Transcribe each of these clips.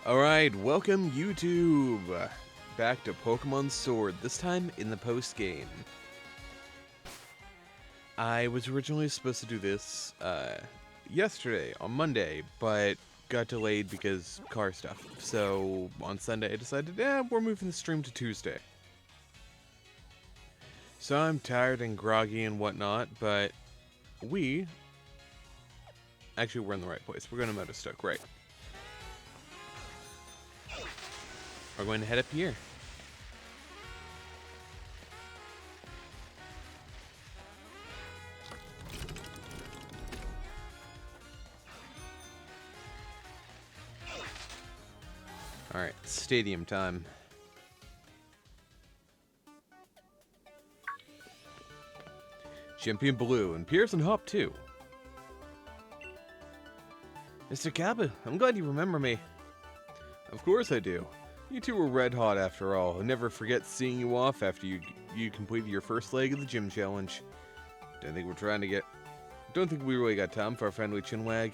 Alright, welcome YouTube! Back to Pokemon Sword, this time in the post-game. I was originally supposed to do this yesterday, on Monday, but got delayed because car stuff. So on Sunday I decided, we're moving the stream to Tuesday. So I'm tired and groggy and whatnot, but actually we're in the right place. We're going to Motostoke, right. We're going to head up here. Alright, stadium time. Champion Blue, and Pearson Hop too. Mr. Kabu, I'm glad you remember me. Of course I do. You two were red hot after all. I'll never forget seeing you off after you completed your first leg of the gym challenge. Don't think we really got time for a friendly chinwag.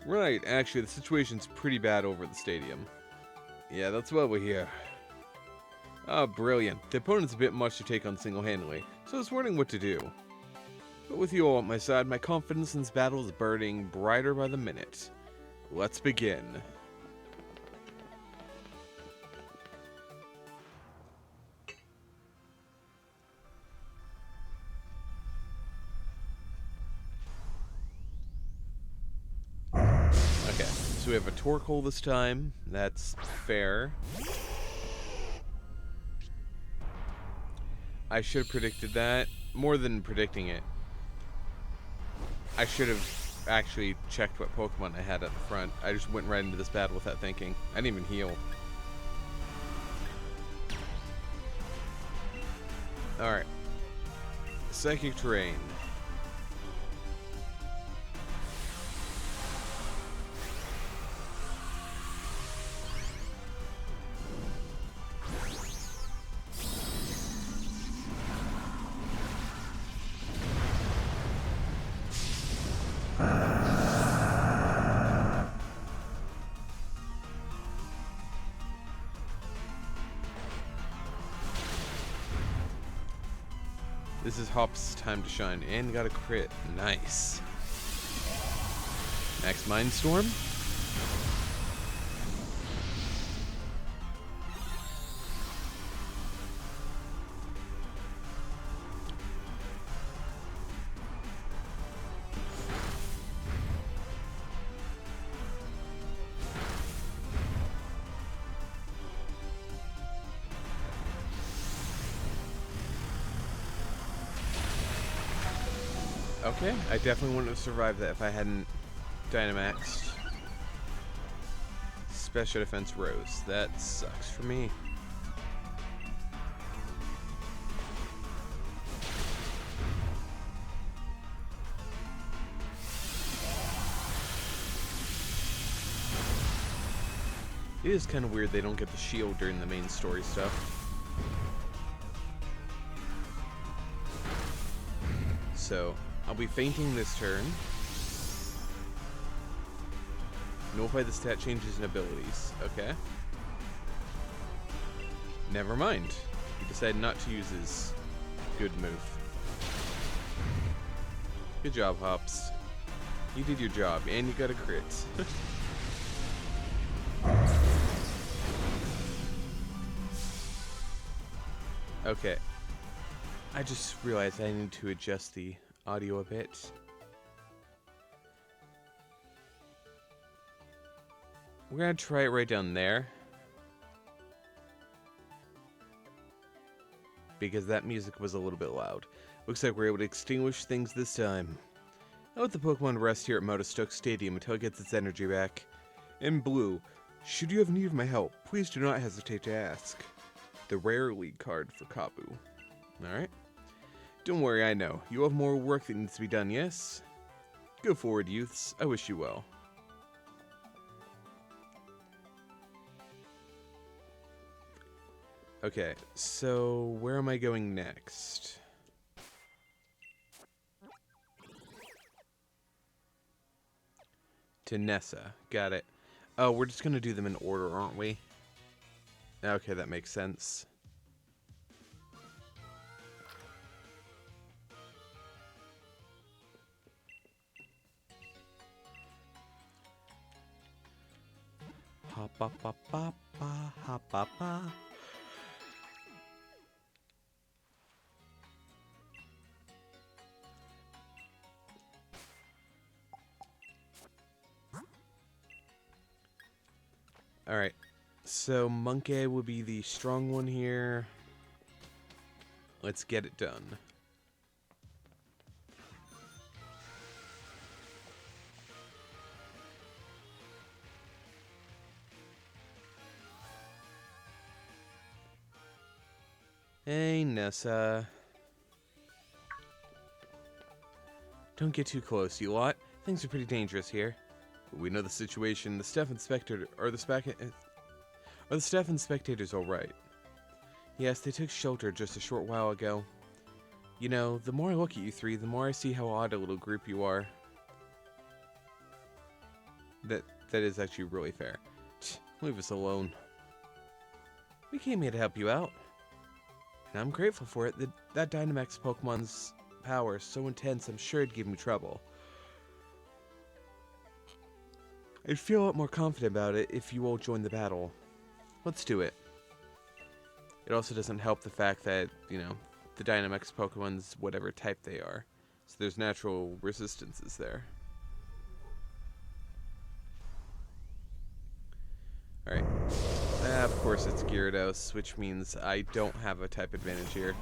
Right, actually the situation's pretty bad over at the stadium. Yeah, that's what we hear. Ah, brilliant. The opponent's a bit much to take on single-handedly, so I was wondering what to do. But with you all at my side, my confidence in this battle is burning brighter by the minute. Let's begin. Okay, so we have a Torkoal this time. That's fair. I should have predicted that. More than predicting it. I should have actually checked what Pokemon I had at the front. I just went right into this battle without thinking. I didn't even heal. Alright. Psychic Terrain. This is Hop's time to shine, and got a crit. Nice. Max Mindstorm. Okay, I definitely wouldn't have survived that if I hadn't Dynamaxed. Special Defense Rose. That sucks for me. It is kind of weird they don't get the shield during the main story stuff. So, I'll be fainting this turn. Notify the stat changes and abilities. Okay. Never mind. He decided not to use his good move. Good job, Hops. You did your job, and you got a crit. Okay. I just realized I need to adjust the audio a bit. We're gonna try it right down there. Because that music was a little bit loud. Looks like we're able to extinguish things this time. I'll let the Pokemon rest here at Motostoke Stadium until it gets its energy back. And Blue, should you have need of my help, please do not hesitate to ask. The rare lead card for Kabu. Alright. Don't worry, I know. You have more work that needs to be done, yes? Go forward, youths. I wish you well. Okay, so where am I going next? To Nessa. Got it. Oh, we're just gonna do them in order, aren't we? Okay, that makes sense. Ha ba ba ba ba ha ba ba. Alright, so Monkey will be the strong one here. Let's get it done. Hey, Nessa. Don't get too close, you lot. Things are pretty dangerous here. We know the situation. The staff and spectator are the staff and spectators all right? Yes, they took shelter just a short while ago. You know, the more I look at you three, the more I see how odd a little group you are. That is actually really fair. Leave us alone. We came here to help you out. And I'm grateful for it. That Dynamax Pokemon's power is so intense, I'm sure it'd give me trouble. I'd feel a lot more confident about it if you all joined the battle. Let's do it. It also doesn't help the fact that, you know, the Dynamax Pokemon's whatever type they are. So there's natural resistances there. Alright. Of course it's Gyarados, which means I don't have a type advantage here.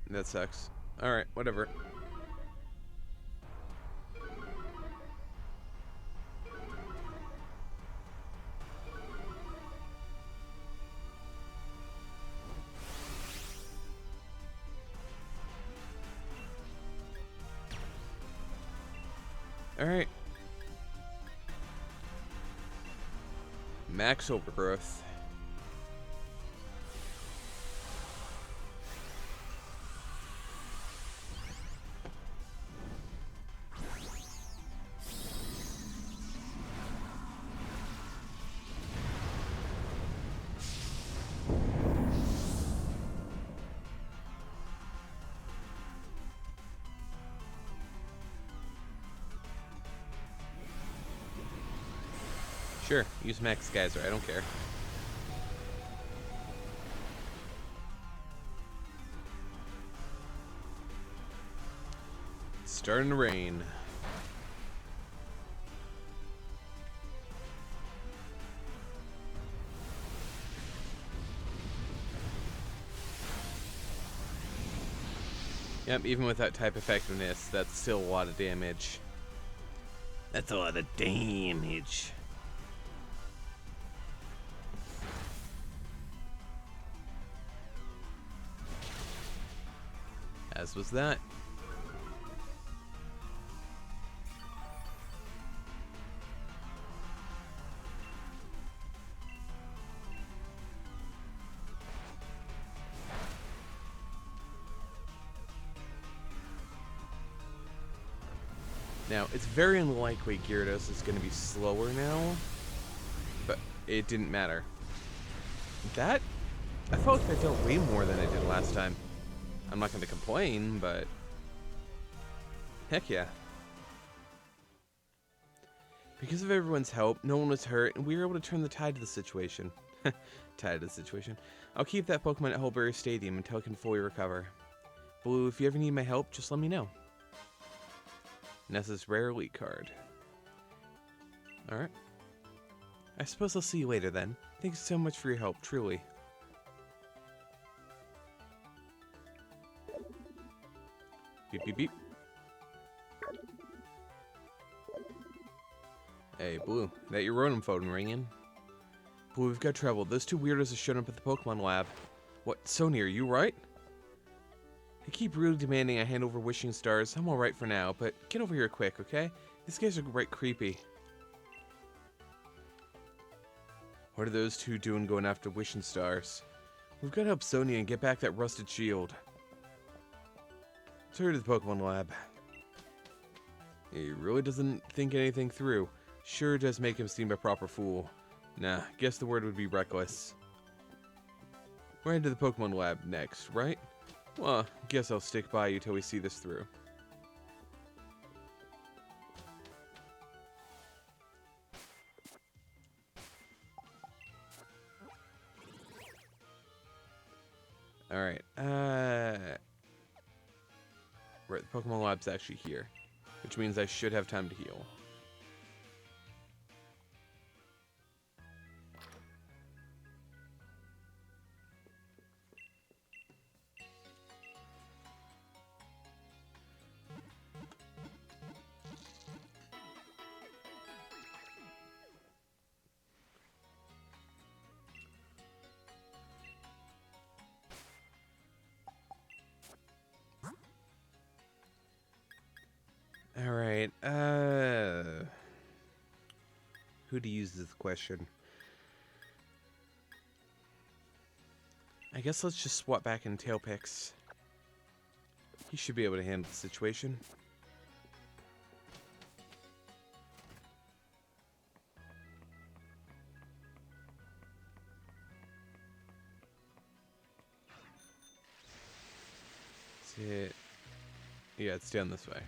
That sucks. Alright, whatever. Alright. Max Overgrowth. Sure, use Max Geyser, I don't care. It's starting to rain. Yep, even with that type effectiveness, that's still a lot of damage. That's a lot of damage. As was that. Now, it's very unlikely Gyarados is going to be slower now, but it didn't matter. That, I felt like that dealt way more than it did last time. I'm not going to complain, but heck yeah. Because of everyone's help, no one was hurt, and we were able to turn the tide of the situation. Tide of the situation. I'll keep that Pokemon at Hulberry Stadium until it can fully recover. Blue, if you ever need my help, just let me know. Nessa's rare elite card. Alright. I suppose I'll see you later then. Thanks so much for your help, truly. Beep beep beep. Hey, Blue, that your Rotom phone ringing? Blue, we've got trouble. Those two weirdos have shown up at the Pokemon lab. What, Sonia, are you right? They keep really demanding I hand over wishing stars. I'm alright for now, but get over here quick, okay? These guys are right creepy. What are those two doing going after wishing stars? We've got to help Sonia and get back that rusted shield. Let's hurry to the Pokemon lab. He really doesn't think anything through. Sure does make him seem a proper fool. Nah, guess the word would be reckless. We're heading to the Pokemon Lab next, right? Well, guess I'll stick by you till we see this through. Alright, right, the Pokemon Lab's actually here, which means I should have time to heal. Alright, who to use this question? I guess let's just swap back in Tailpix. He should be able to handle the situation. Yeah, it's down this way.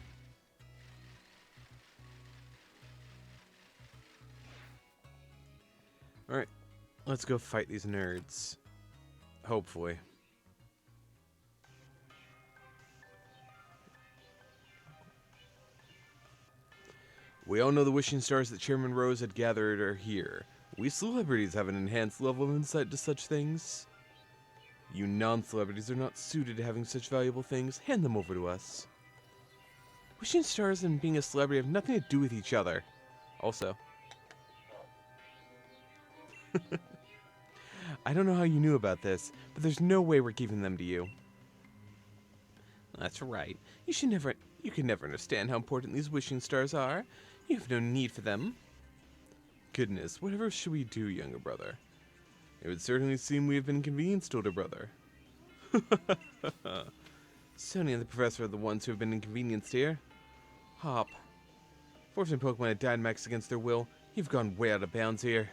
Alright, let's go fight these nerds. Hopefully. We all know the wishing stars that Chairman Rose had gathered are here. We celebrities have an enhanced level of insight to such things. You non-celebrities are not suited to having such valuable things. Hand them over to us. Wishing stars and being a celebrity have nothing to do with each other. Also. I don't know how you knew about this, but there's no way we're giving them to you. That's right. You can never understand how important these wishing stars are. You have no need for them. Goodness, whatever should we do, younger brother? It would certainly seem we have been inconvenienced, older brother. Sony and the professor are the ones who have been inconvenienced here. Hop. Forcing Pokemon to Dynamax against their will, you've gone way out of bounds here.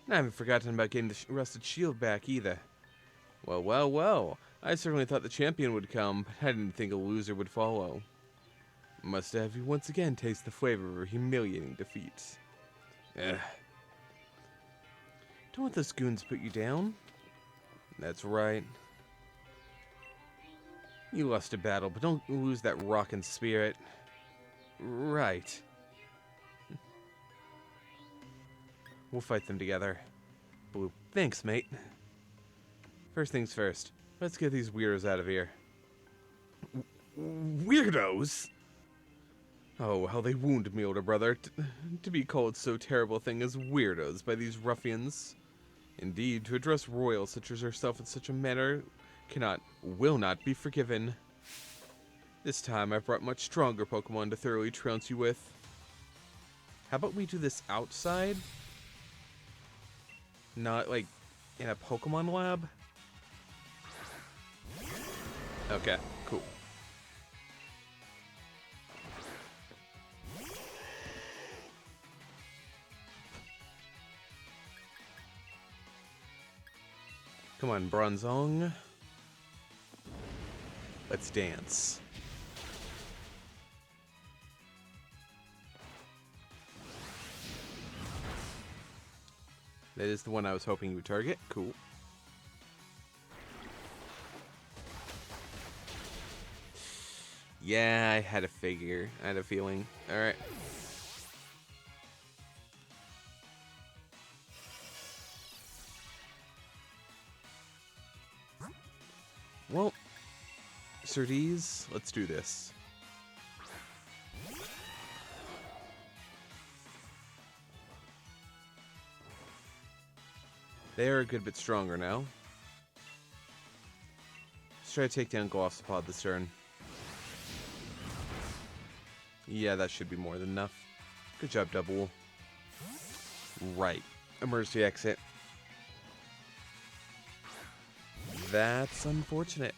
And I haven't forgotten about getting the rusted shield back either. Well, well, well. I certainly thought the champion would come, but I didn't think a loser would follow. Must have you once again taste the flavor of a humiliating defeat. Ugh. Don't let those goons put you down. That's right. You lost a battle, but don't lose that rockin' spirit. Right. We'll fight them together. Blue. Thanks, mate. First things first. Let's get these weirdos out of here. Weirdos? Oh, how they wound me, older brother. To be called so terrible a thing as weirdos by these ruffians. Indeed, to address royals such as yourself in such a manner will not be forgiven. This time I've brought much stronger Pokemon to thoroughly trounce you with. How about we do this outside? Not like in a Pokemon lab? Okay, cool. Come on, Bronzong. Let's dance. That is the one I was hoping you would target. Cool. Yeah, I had a figure. I had a feeling. Alright. Well, Surtees, let's do this. They're a good bit stronger now. Let's try to take down Glossopod this turn. Yeah, that should be more than enough. Good job, Double. Right. Emergency exit. That's unfortunate.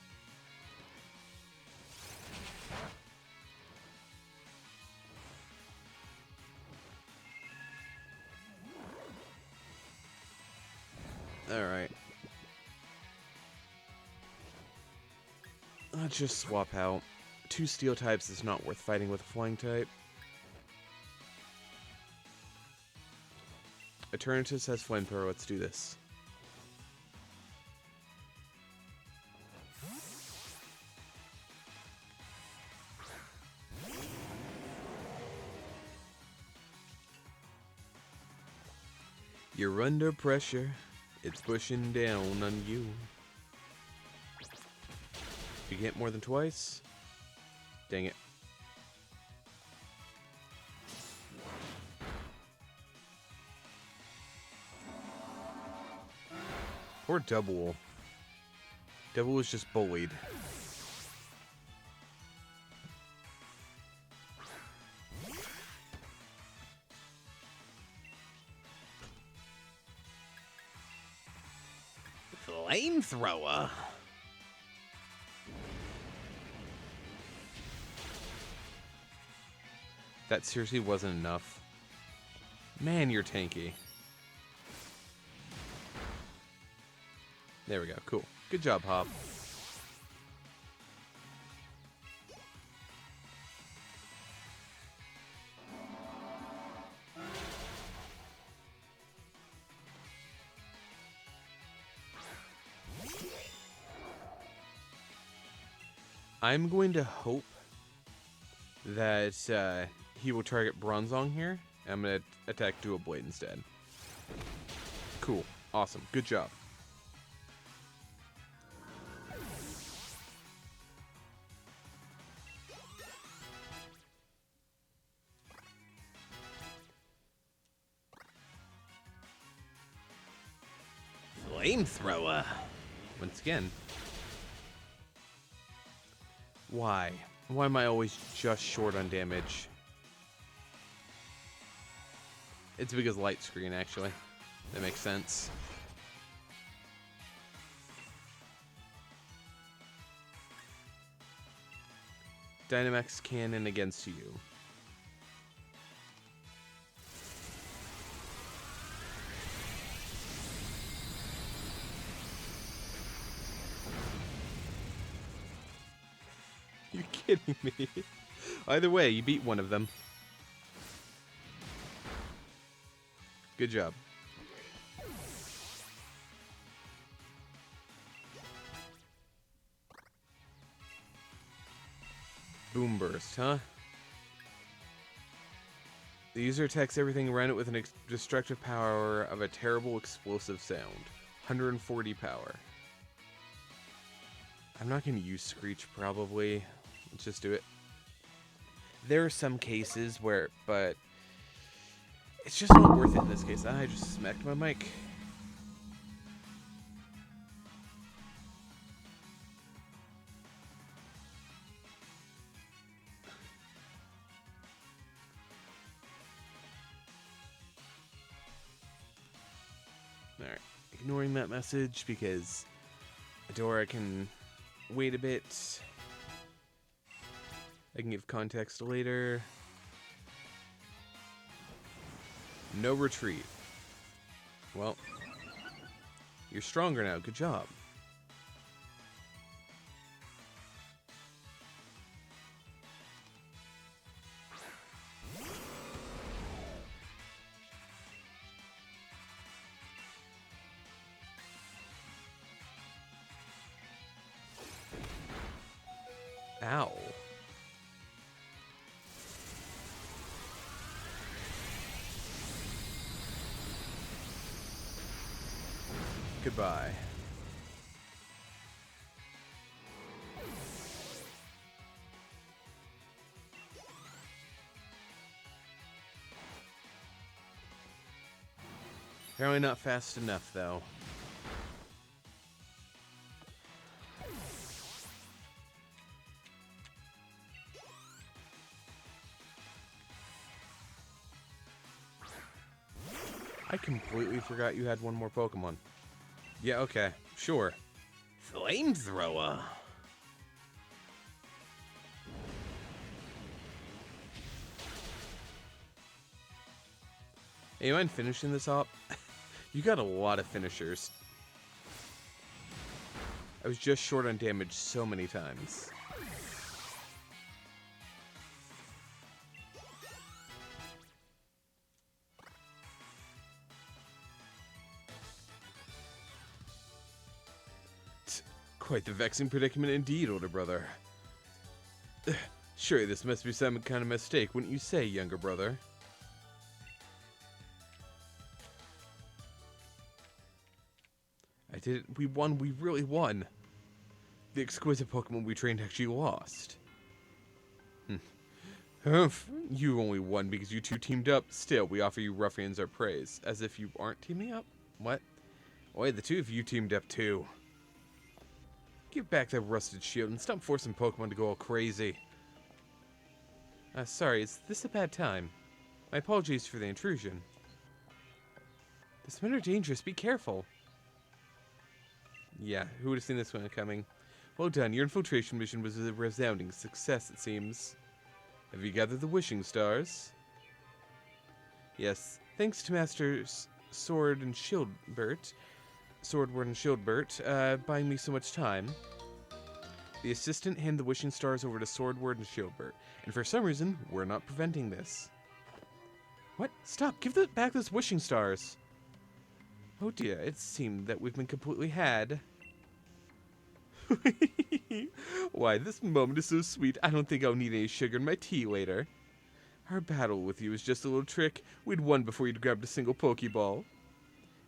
Alright. Let's just swap out. 2 steel types is not worth fighting with a flying type. Eternatus has flamethrower. Let's do this. You're under pressure. It's pushing down on you. You get more than twice? Dang it. Or Double. Double was just bullied. Flamethrower. That seriously wasn't enough. Man, you're tanky. There we go. Cool. Good job, Hop. I'm going to hope that he will target Bronzong here. I'm going to attack Dual Blade instead. Cool. Awesome. Good job. Flamethrower. Once again. Why? Why am I always just short on damage? It's because light screen, actually. That makes sense. Dynamax Cannon against you. You're kidding me. Either way, you beat one of them. Good job. Boom Burst, huh? The user attacks everything around it with an destructive power of a terrible explosive sound. 140 power. I'm not going to use Screech, probably. Let's just do it. There are some cases where, but it's just not worth it in this case. I just smacked my mic. Alright, ignoring that message because Adora can wait a bit. I can give context later. No retreat. Well, you're stronger now. Good job. Ow. Goodbye. Apparently not fast enough, though. I completely forgot you had one more Pokemon. Yeah, okay. Sure. Flamethrower. Hey, you mind finishing this up? You got a lot of finishers. I was just short on damage so many times. Quite the vexing predicament indeed, older brother. Surely this must be some kind of mistake, wouldn't you say, younger brother? I did it. We won. We really won. The exquisite Pokemon we trained actually lost. Humph. You only won because you two teamed up. Still, we offer you ruffians our praise. As if you aren't teaming up? What? Wait, the two of you teamed up too. Give back that rusted shield and stop forcing Pokemon to go all crazy. Sorry, is this a bad time? My apologies for the intrusion. This men are dangerous, be careful. Yeah, who would have seen this one coming? Well done, your infiltration mission was a resounding success, it seems. Have you gathered the wishing stars? Yes, thanks to Masters Sword and Shieldbert, buying me so much time. The assistant handed the wishing stars over to Swordward and Shieldbert, and for some reason, we're not preventing this. What? Stop! Give back those wishing stars! Oh dear, it seemed that we've been completely had. Why, this moment is so sweet, I don't think I'll need any sugar in my tea later. Our battle with you is just a little trick. We'd won before you'd grabbed a single Pokeball.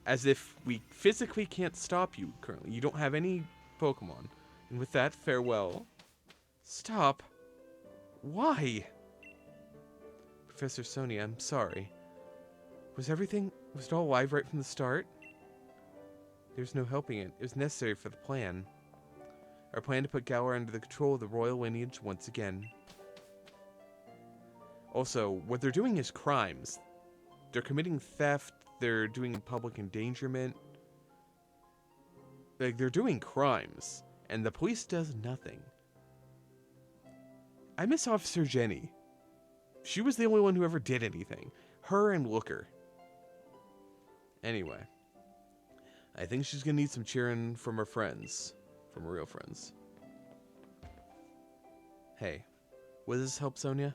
As if we physically can't stop you currently. You don't have any Pokemon. And with that, farewell. Stop. Why? Professor Sonia, I'm sorry. Was it all alive right from the start? There's no helping it. It was necessary for the plan. Our plan to put Galar under the control of the royal lineage once again. Also, what they're doing is crimes. They're committing theft. They're doing public endangerment. Like, they're doing crimes. And the police does nothing. I miss Officer Jenny. She was the only one who ever did anything. Her and Looker. Anyway. I think she's gonna need some cheering from her friends. From her real friends. Hey. Will this help, Sonia?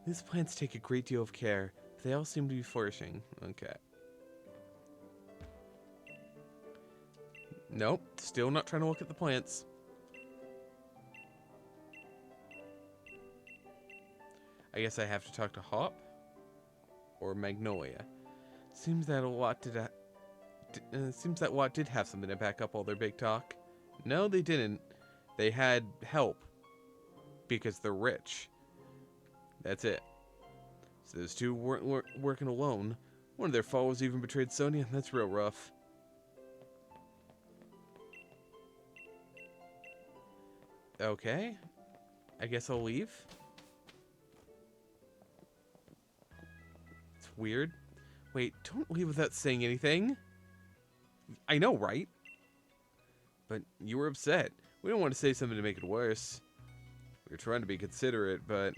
These plants take a great deal of care. But they all seem to be flourishing. Okay. Nope, still not trying to look at the plants. I guess I have to talk to Hop or Magnolia. Seems that Lot did have something to back up all their big talk. No, they didn't. They had help because they're rich. That's it. So those two weren't working alone. One of their followers even betrayed Sonia. That's real rough. Okay, I guess I'll leave. It's weird. Wait, don't leave without saying anything. I know, right? But you were upset. We don't want to say something to make it worse. We were trying to be considerate, but...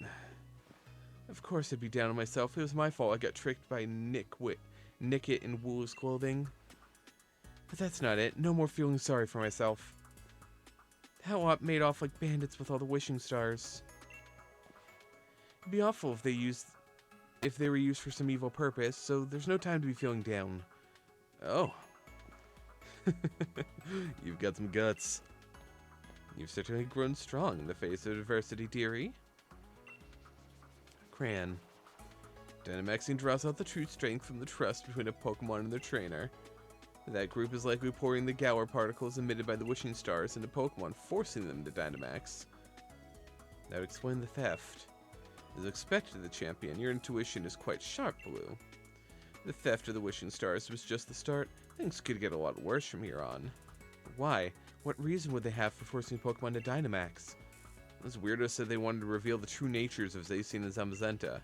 Of course I'd be down on myself. It was my fault I got tricked by Nickit in Wool's clothing. But that's not it. No more feeling sorry for myself. That lot made off like bandits with all the wishing stars. It'd be awful if they were used for some evil purpose, so there's no time to be feeling down. Oh. You've got some guts. You've certainly grown strong in the face of adversity, dearie. Cran. Dynamaxing draws out the true strength from the trust between a Pokemon and their trainer. That group is likely pouring the Galar particles emitted by the wishing stars into Pokemon, forcing them to Dynamax. That would explain the theft. As expected, the champion, your intuition is quite sharp, Blue. The theft of the wishing stars was just the start. Things could get a lot worse from here on. Why? What reason would they have for forcing Pokemon to Dynamax? Those weirdos said they wanted to reveal the true natures of Zacian and Zamazenta.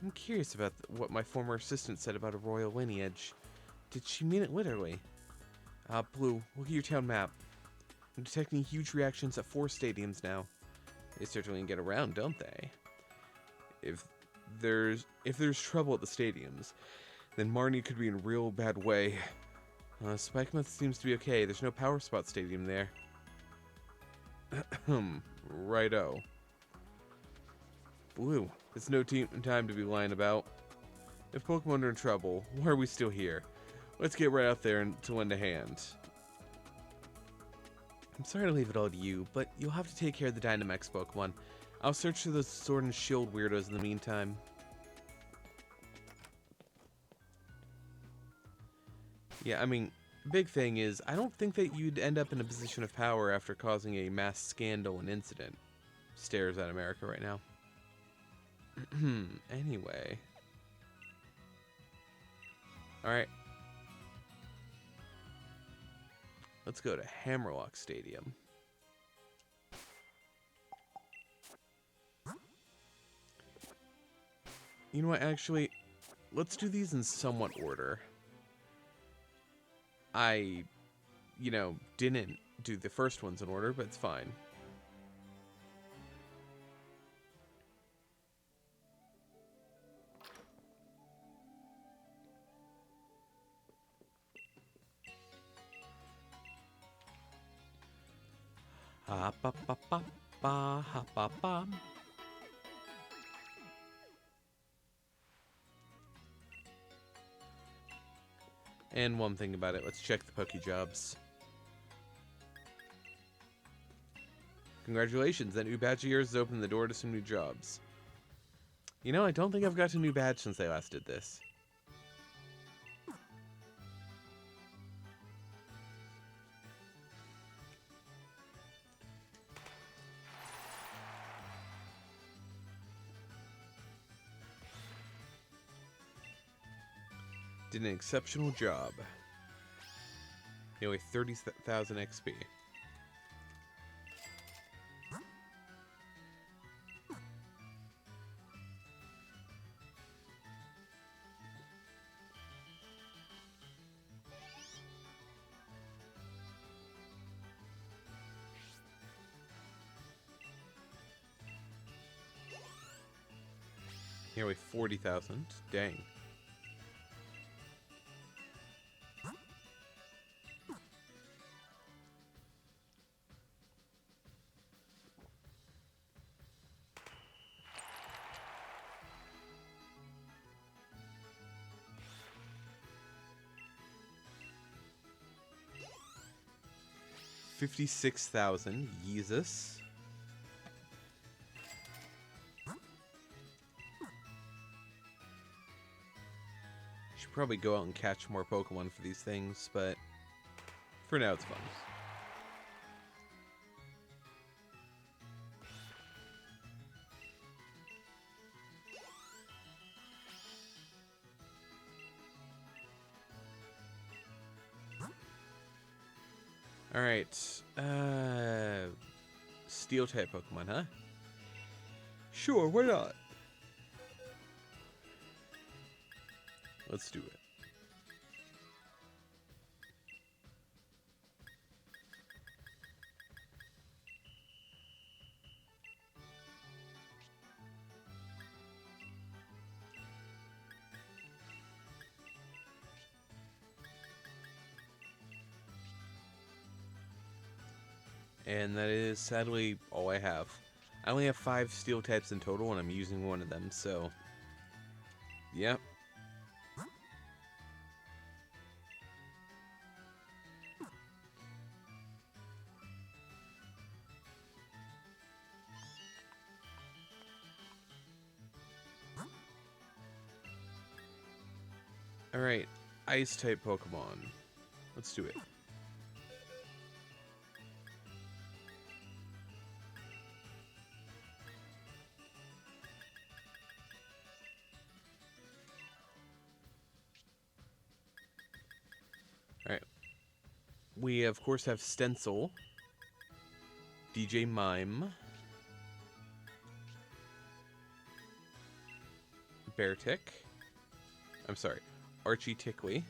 I'm curious about what my former assistant said about a royal lineage. Did she mean it literally? Blue, look at your town map. I'm detecting huge reactions at 4 stadiums now. They certainly get around, don't they? If there's trouble at the stadiums, then Marnie could be in a real bad way. Spikemuth seems to be okay. There's no Power Spot Stadium there. Righto. Blue, it's no time to be lying about. If Pokemon are in trouble, why are we still here? Let's get right out there and to lend a hand. I'm sorry to leave it all to you, but you'll have to take care of the Dynamax Pokemon. I'll search for those Sword and Shield weirdos in the meantime. Yeah, I mean, big thing is, I don't think that you'd end up in a position of power after causing a mass scandal and incident. Stares at America right now. Anyway. Alright. Let's go to Hammerlock Stadium. You know what, actually, let's do these in somewhat order. I, didn't do the first ones in order, but it's fine. Ha ba ba ba ba ha ba ba. And one thing about it, let's check the Pokejobs. Congratulations, that new badge of yours has opened the door to some new jobs. You know, I don't think I've got a new badge since I last did this. Did an exceptional job. Nearly 30,000 XP. Nearly 40,000. Dang. $56,000. Jesus. Should probably go out and catch more Pokemon for these things, but for now it's fun. Alright, Steel type Pokemon, huh? Sure, why not? Let's do it. And that is sadly all I have. I only have 5 steel types in total, and I'm using one of them, so yep. Alright, ice type Pokemon. Let's do it. Alright. We, of course, have Stencil. DJ Mime. Beartick. I'm sorry. Archie-Tickly.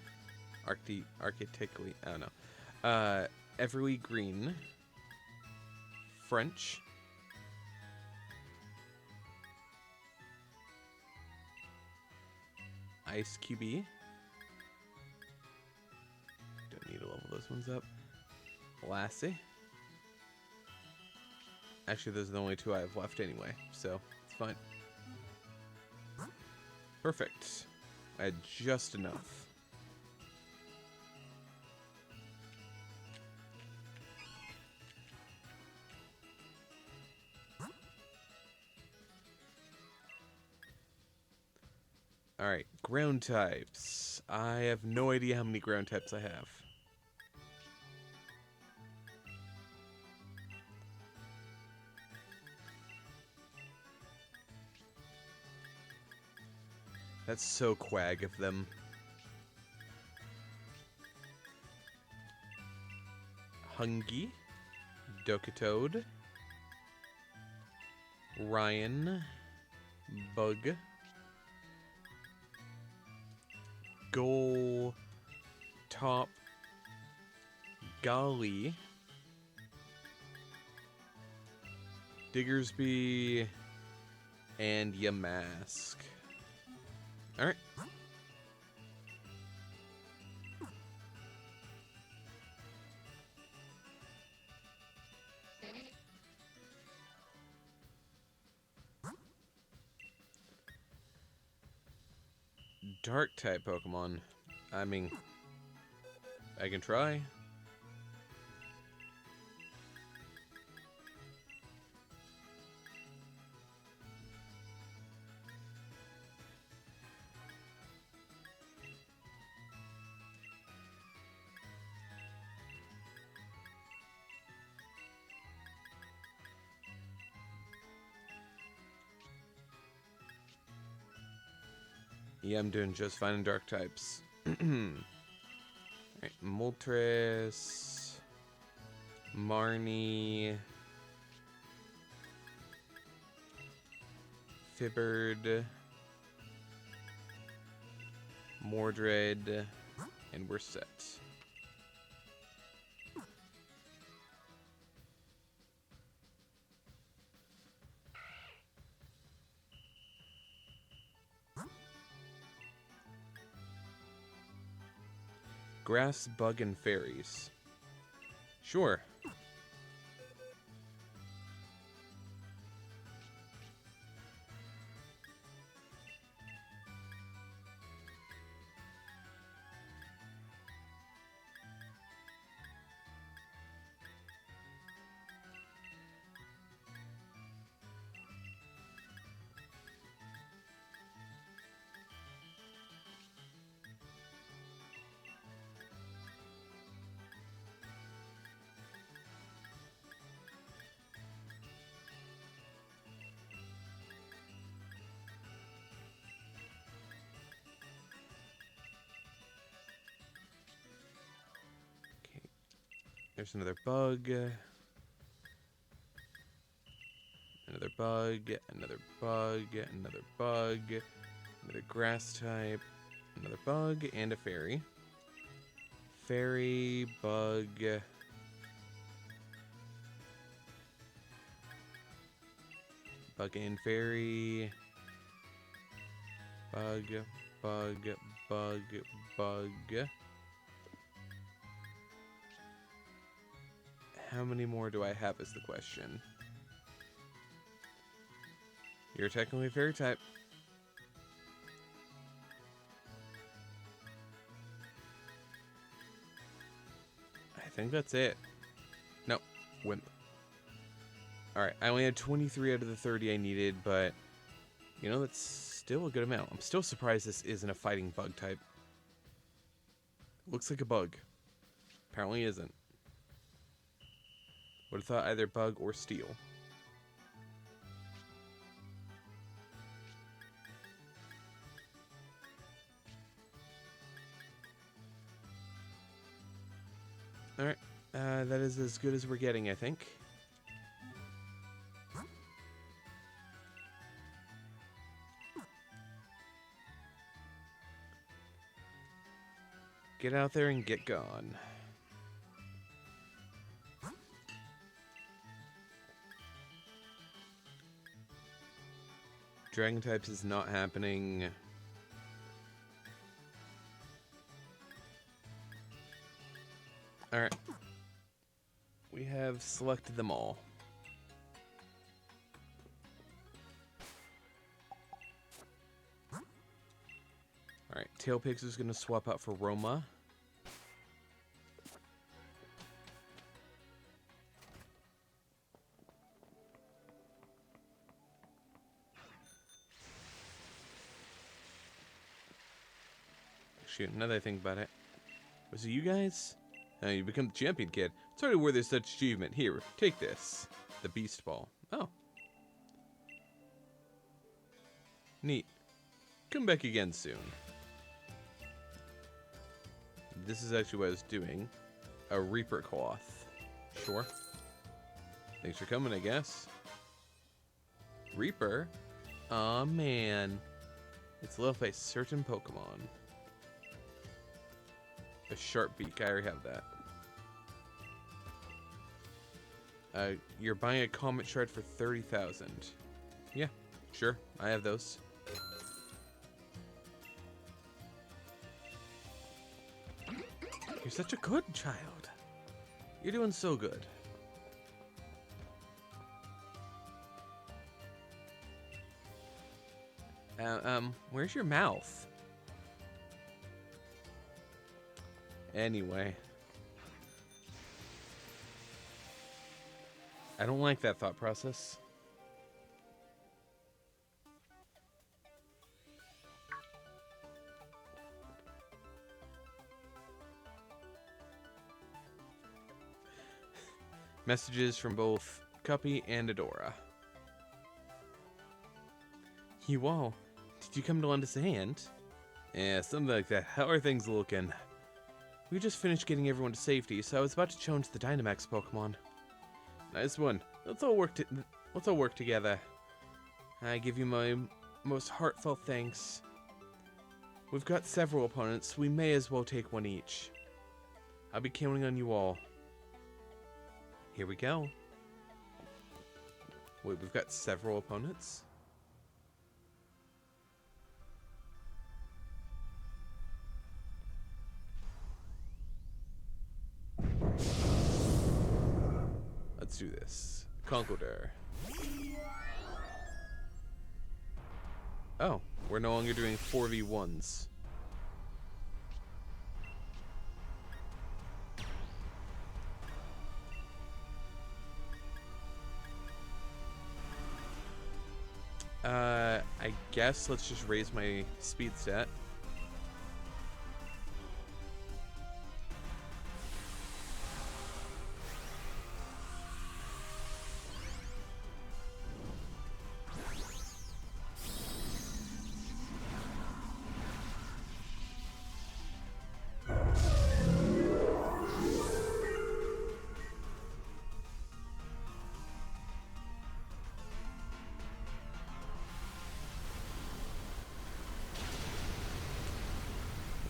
Archie-Tickly. I don't know. Everly Green. French. Ice QB. one's up. Lassie. Actually, those are the only two I have left anyway, so it's fine. Perfect. I had just enough. Alright, ground types. I have no idea how many ground types I have. That's so quag of them. Hungy, Dokatoad, Ryan, Bug, Goal, Top, Golly, Diggersby, and Yamask. Alright. Dark type Pokemon. I mean, I can try. Yeah, I'm doing just fine in dark types. Alright, Moltres, Marnie, Fibbard, Mordred, and we're set. Grass, bug, and fairies. Sure. There's another bug. Another bug. Another bug. Another bug. Another grass type. Another bug. And a fairy. Fairy, bug. Bug and fairy. Bug. Bug. Bug. Bug. How many more do I have is the question. You're technically a fairy type. I think that's it. No, Wimp. Alright, I only had 23 out of the 30 I needed, but you know, that's still a good amount. I'm still surprised this isn't a fighting bug type. Looks like a bug. Apparently isn't. Would have thought either bug or steel. Alright, that is as good as we're getting, I think. Get out there and get gone. Dragon types is not happening. Alright. We have selected them all. Alright, Tailpix is going to swap out for Roma. Shoot, now that I think about it. Was it you guys? You become the champion, kid. Sorry to worthy such achievement. Here, take this. The Beast Ball. Oh. Neat. Come back again soon. This is actually what I was doing. A Reaper Cloth. Sure. Thanks for coming, I guess. Reaper? Aw, man. It's loved by certain Pokemon. A sharp beak. I already have that. You're buying a Comet Shard for 30,000. Yeah, sure. I have those. You're such a good child. You're doing so good. Where's your mouth? Anyway. I don't like that thought process. Messages from both Cuppy and Adora. You all, did you come to lend us a hand? Yeah, something like that. How are things looking? We just finished getting everyone to safety, so I was about to challenge the Dynamax Pokemon. Nice one. Let's all work together. I give you my most heartfelt thanks. We've got several opponents. We may as well take one each. I'll be counting on you all. Here we go. Wait, we've got several opponents? Let's do this. Conkeldurr. Oh, we're no longer doing 4v1s. I guess let's just raise my speed stat.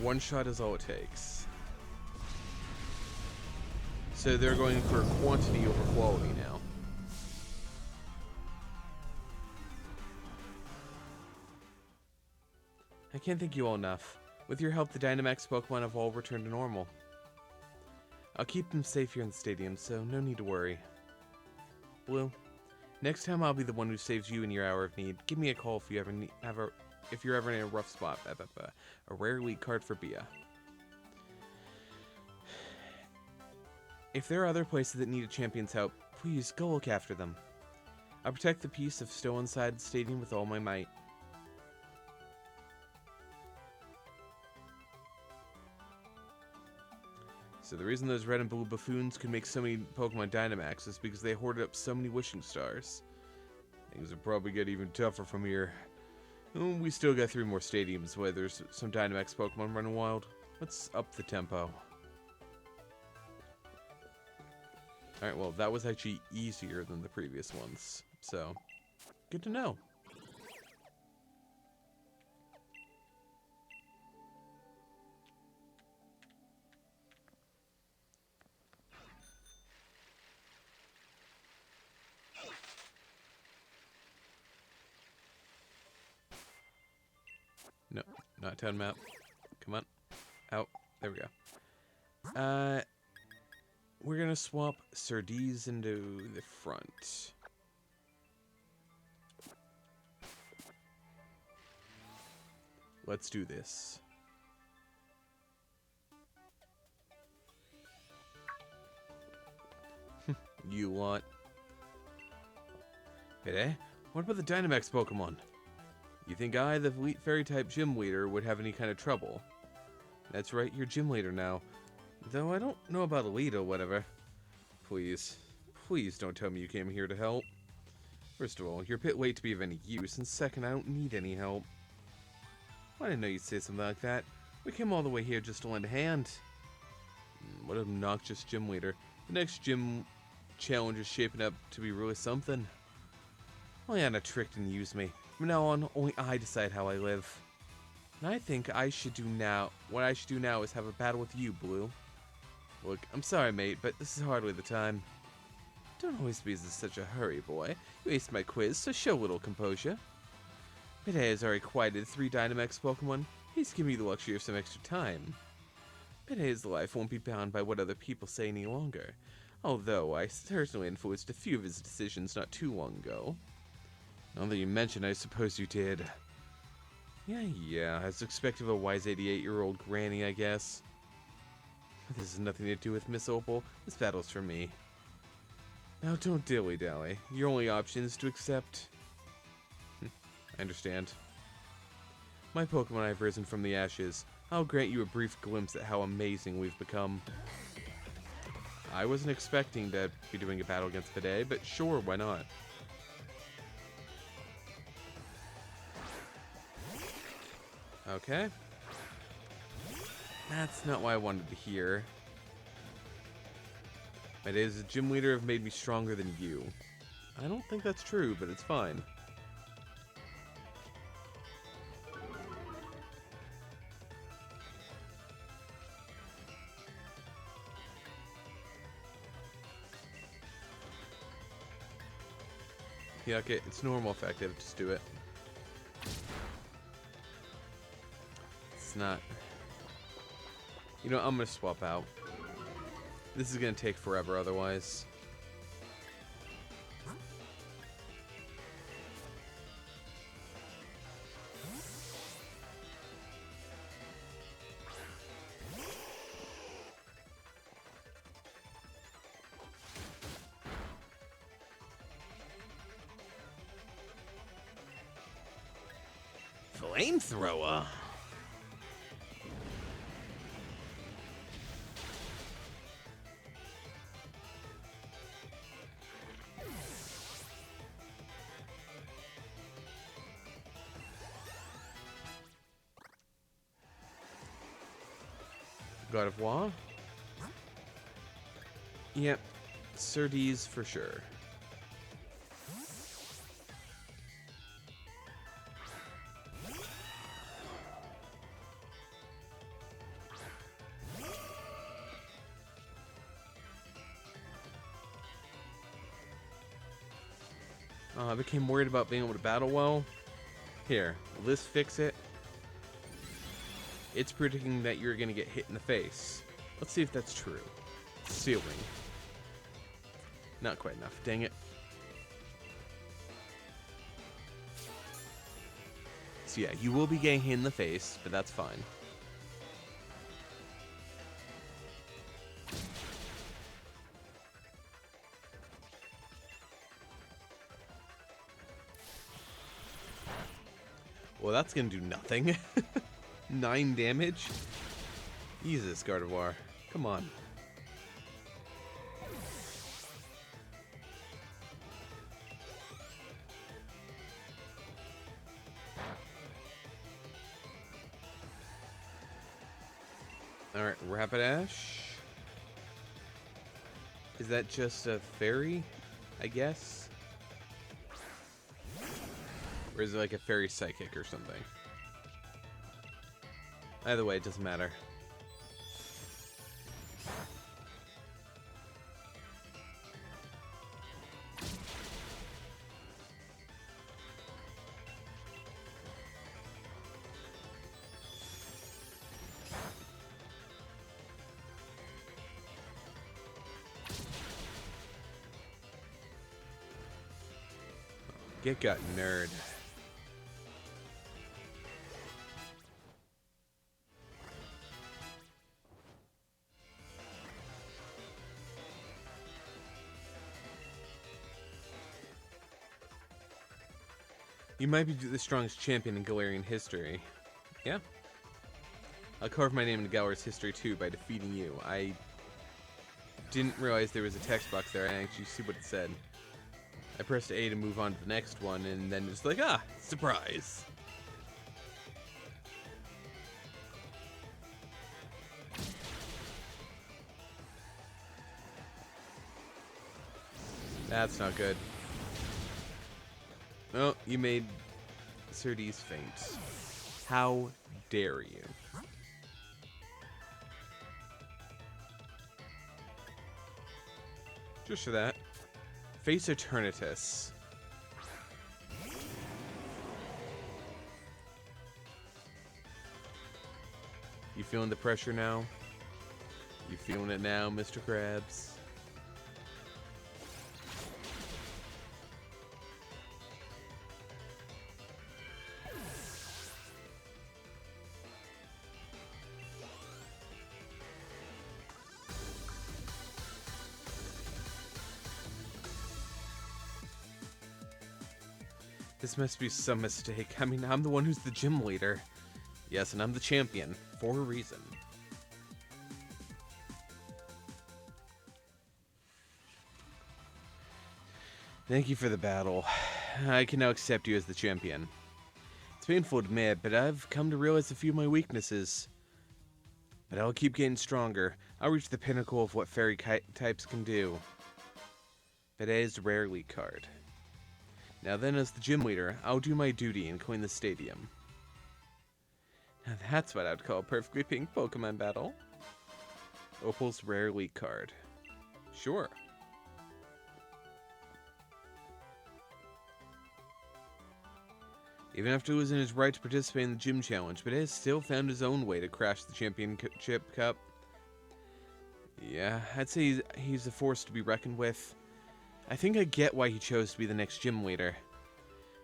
One shot is all it takes. So they're going for quantity over quality now. I can't thank you all enough. With your help, the Dynamax Pokemon have all returned to normal. I'll keep them safe here in the stadium, so no need to worry. Blue, next time I'll be the one who saves you in your hour of need. Give me a call if you ever if you're ever in a rough spot. A rare elite card for Bia. If there are other places that need a champion's help, please go look after them. I'll protect the peace of still inside the stadium with all my might. So the reason those red and blue buffoons could make so many Pokemon Dynamax is because they hoarded up so many wishing stars. Things will probably get even tougher from here. We still got 3 more stadiums where there's some Dynamax Pokemon running wild. Let's up the tempo. Alright, well, that was actually easier than the previous ones. So, good to know. No, not town map. Come on. Out. There we go. we're gonna swap Sardis into the front. Let's do this. You want? Hey, what about the Dynamax Pokemon? You think I, the Fairy-type gym leader, would have any kind of trouble? That's right, you're gym leader now. Though I don't know about elite or whatever. Please, please don't tell me you came here to help. First of all, you're a bit late to be of any use, and second, I don't need any help. I didn't know you'd say something like that. We came all the way here just to lend a hand. What an obnoxious gym leader. The next gym challenge is shaping up to be really something. Leanna tricked and used me. From now on, only I decide how I live. And I think what I should do now is have a battle with you, Blue. Look, I'm sorry, mate, but this is hardly the time. Don't always be in such a hurry, boy. You aced my quiz, so show a little composure. Pidgey has already quieted 3 Dynamax Pokemon. He's giving you the luxury of some extra time. Pidgey's life won't be bound by what other people say any longer. Although, I certainly influenced a few of his decisions not too long ago. Now that you mention, I suppose you did. Yeah, as expected of a wise 88-year-old granny, I guess. This has nothing to do with Miss Opal. This battle's for me. Now don't dilly-dally. Your only option is to accept. I understand. My Pokemon have risen from the ashes. I'll grant you a brief glimpse at how amazing we've become. I wasn't expecting to be doing a battle against Pidgey, but sure, why not? Okay. That's not what I wanted to hear. My days as a gym leader have made me stronger than you. I don't think that's true, but it's fine. Yeah, okay, it's normal effective, just do it. It's not... You know, I'm gonna swap out. This is gonna take forever otherwise. Flamethrower? God of War? Yep, Sardis for sure. I became worried about being able to battle well. Here, will this fix it? It's predicting that you're gonna get hit in the face. Let's see if that's true. Ceiling. Not quite enough, dang it. So yeah, you will be getting hit in the face, but that's fine. Well, that's gonna do nothing. 9 damage? Jesus, Gardevoir. Come on. Alright, Rapidash. Is that just a fairy? I guess? Or is it like a fairy psychic or something? Either way, it doesn't matter. Get got, nerd. You might be the strongest champion in Galarian history. Yeah. I'll carve my name into Galar's history too by defeating you. I didn't realize there was a text box there. I actually see what it said. I pressed A to move on to the next one, and then it's like, ah, surprise. That's not good. Oh, you made Surtees faint. How dare you? Just for that. Face Eternatus. You feeling the pressure now? You feeling it now, Mr. Krabs? This must be some mistake. I mean, I'm the one who's the gym leader. Yes, and I'm the champion, for a reason. Thank you for the battle. I can now accept you as the champion. It's painful to admit, but I've come to realize a few of my weaknesses. But I'll keep getting stronger. I'll reach the pinnacle of what fairy types can do. Today's Rare League card. Now then, as the gym leader, I'll do my duty and clean the stadium. Now that's what I'd call a perfectly pink Pokemon battle. Opal's Rare League card. Sure. Even after losing his right to participate in the gym challenge, but has still found his own way to crash the championship cup. Yeah, I'd say he's a force to be reckoned with. I think I get why he chose to be the next gym leader.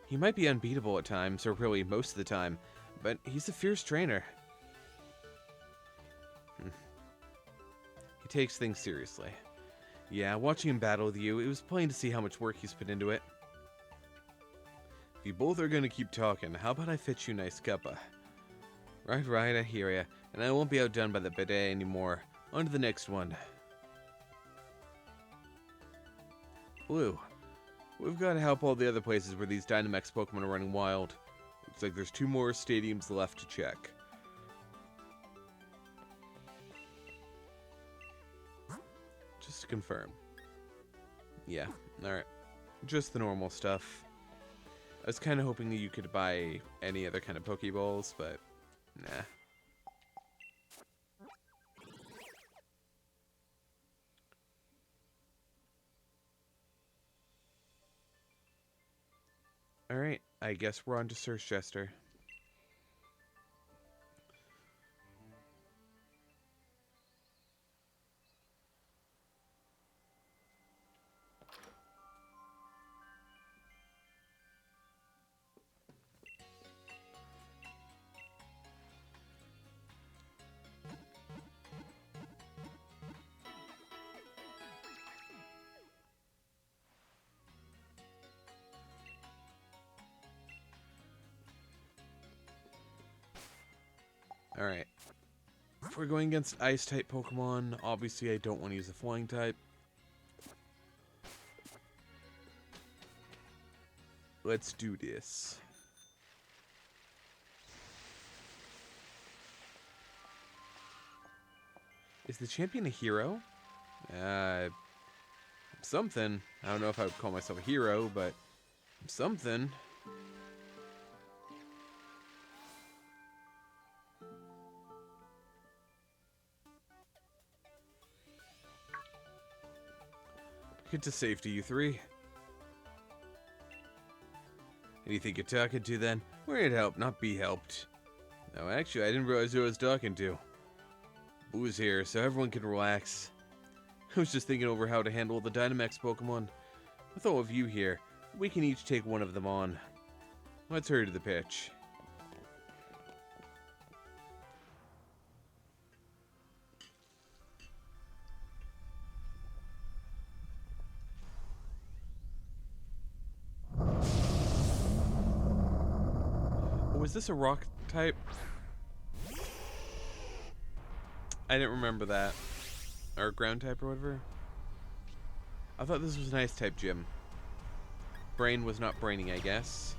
He might be unbeatable at times, or really most of the time, but he's a fierce trainer. He takes things seriously. Yeah, watching him battle with you, it was plain to see how much work he's put into it. If you both are gonna keep talking, how about I fit you a nice cuppa? Right, I hear ya, and I won't be outdone by the bidet anymore. On to the next one. Blue, we've got to help all the other places where these Dynamax Pokemon are running wild. Looks like there's 2 more stadiums left to check. Just to confirm. Yeah, alright. Just the normal stuff. I was kind of hoping that you could buy any other kind of Pokeballs, but nah. Alright, I guess we're on to Search Jester. Alright. If we're going against Ice-type Pokemon, obviously I don't want to use a Flying type. Let's do this. Is the champion a hero? Something. I don't know if I would call myself a hero, but something. Get to safety, you 3. Who do you think you're talking to, then? We're here to help, not be helped. No, actually, I didn't realize who I was talking to. Boo's here, so everyone can relax. I was just thinking over how to handle the Dynamax Pokemon. With all of you here, We can each take one of them on. Let's hurry to the pitch. Oh, was this a rock type? I didn't remember that. Or ground type or whatever. I thought this was an ice type gym. Brain was not braining, I guess.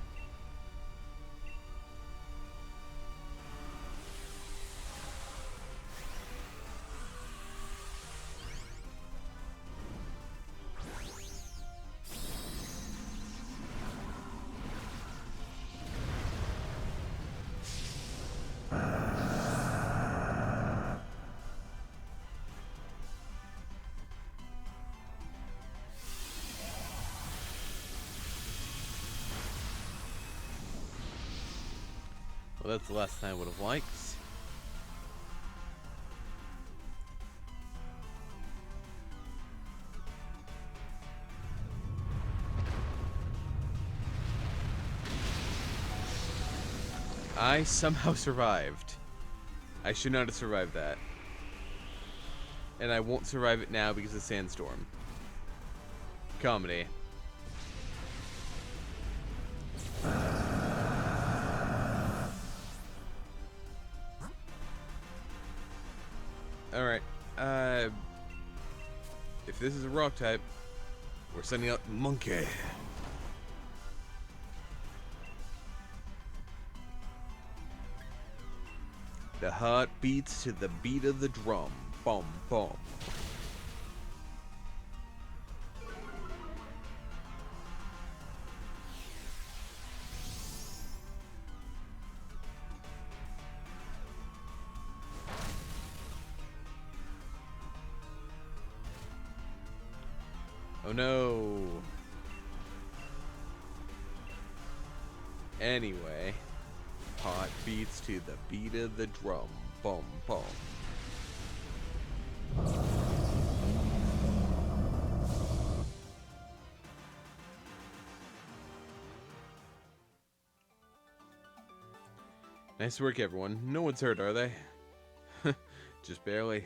Well, that's the last thing I would have liked. I somehow survived. I should not have survived that. And I won't survive it now because of Sandstorm. Comedy. Alright. If this is a rock type, we're sending out Monkey. The heart beats to the beat of the drum. Boom, boom. Oh no. Anyway, heart beats to the beat of the drum. Boom, boom. Nice work, everyone. No one's hurt, are they? Just barely.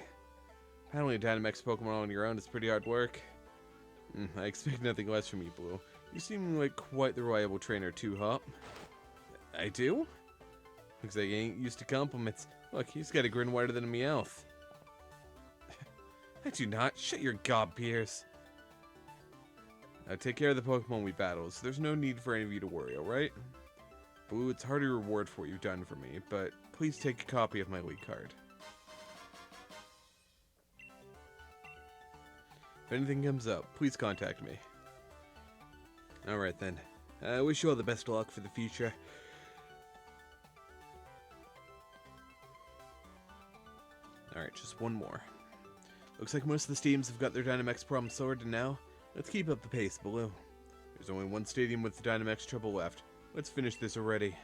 Handling a Dynamax Pokemon on your own is pretty hard work. I expect nothing less from you, Blue. You seem like quite the reliable trainer too, Hop. I do? Looks like you ain't used to compliments. Look, he's got a grin wider than a Meowth. I do not. Shut your gob, Piers. Now take care of the Pokemon we battle, so there's no need for any of you to worry, alright? Blue, it's hardly a reward for what you've done for me, but please take a copy of my lead card. If anything comes up, please contact me. Alright then. I wish you all the best of luck for the future. Alright, just one more. Looks like most of the stadiums have got their Dynamax problem sorted now. Let's keep up the pace, Blue. There's only one stadium with the Dynamax trouble left. Let's finish this already.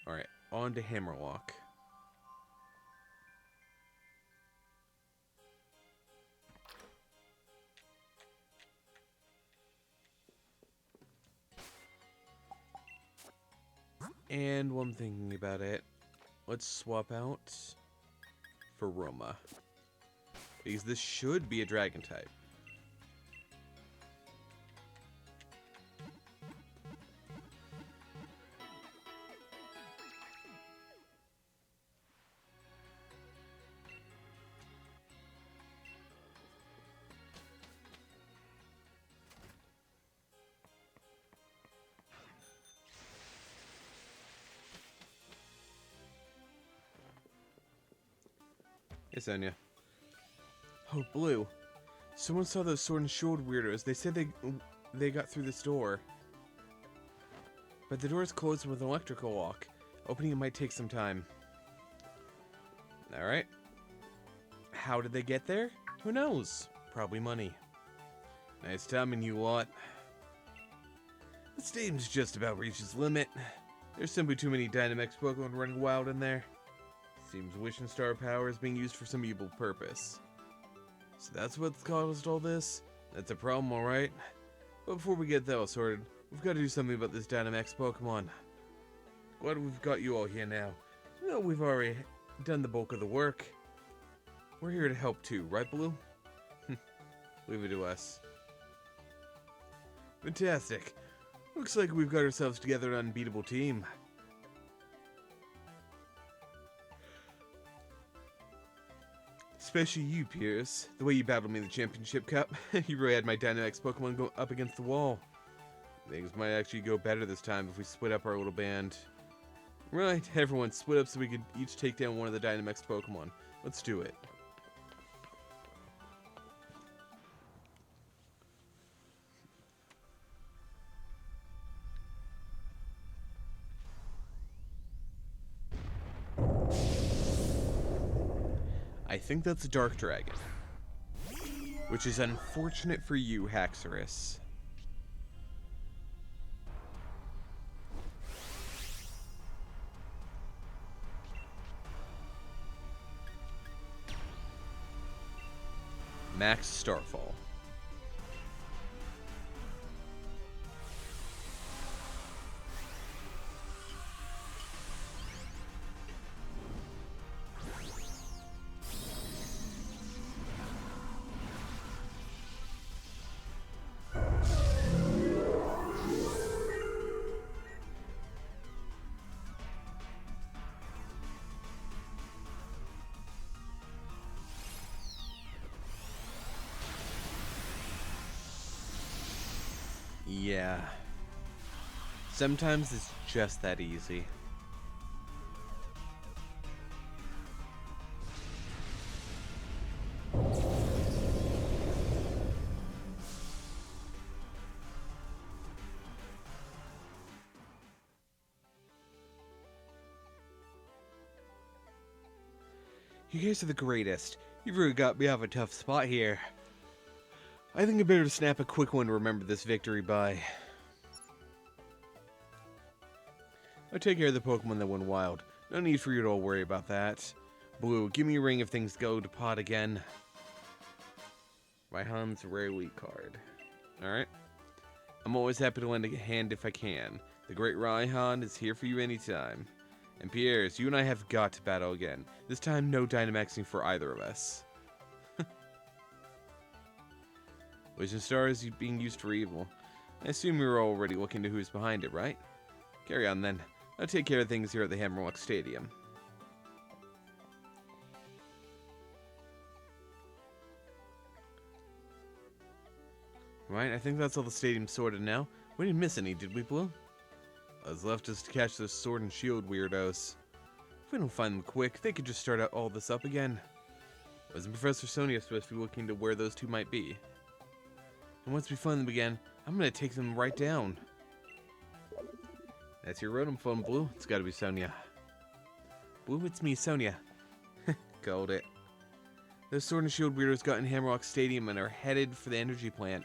Alright, on to Hammerlock. And one thing about it, let's swap out for Roma. Because this should be a dragon type. Hey, Sonia. Oh, Blue. Someone saw those Sword and Shield weirdos. They said they got through this door. But the door is closed with an electrical lock. Opening it might take some time. Alright. How did they get there? Who knows? Probably money. Nice timing, you lot. The stadium's just about reached its limit. There's simply too many Dynamax Pokemon running wild in there. Seems Wishing Star power is being used for some evil purpose. So that's what's caused all this? That's a problem, alright? But before we get that all sorted, we've got to do something about this Dynamax Pokemon. Glad we've got you all here now. Well, we've already done the bulk of the work. We're here to help too, right, Blue? Leave it to us. Fantastic. Looks like we've got ourselves together an unbeatable team. Especially you, Pierce. The way you battled me in the Championship Cup, you really had my Dynamax Pokemon go up against the wall. Things might actually go better this time if we split up our little band. Right, everyone split up so we could each take down one of the Dynamax Pokemon. Let's do it. I think that's a Dark Dragon. Which is unfortunate for you, Haxorus. Max Starfall. Yeah. Sometimes it's just that easy. You guys are the greatest. You've really got me off a tough spot here. I think I better snap a quick one to remember this victory by. I'll take care of the Pokemon that went wild. No need for you to all worry about that. Blue, give me a ring if things go to pot again. Raihan's a rare weak card. Alright. I'm always happy to lend a hand if I can. The great Raihan is here for you anytime. And Pierce, you and I have got to battle again. This time, no Dynamaxing for either of us. Wishing Star is being used for evil. I assume we were already looking to who's behind it, right? Carry on then. I'll take care of things here at the Hammerlock Stadium. Right, I think that's all the stadium sorted now. We didn't miss any, did we, Blue? What's left is to catch those sword and shield weirdos. If we don't find them quick, they could just start out all this up again. Wasn't Professor Sonia supposed to be looking to where those two might be? And once we find them again, I'm gonna take them right down. That's your Rotom phone, Blue. It's gotta be Sonia. Blue, it's me, Sonia. Called it. Those Sword and Shield weirdos got in Hammerlock Stadium and are headed for the energy plant.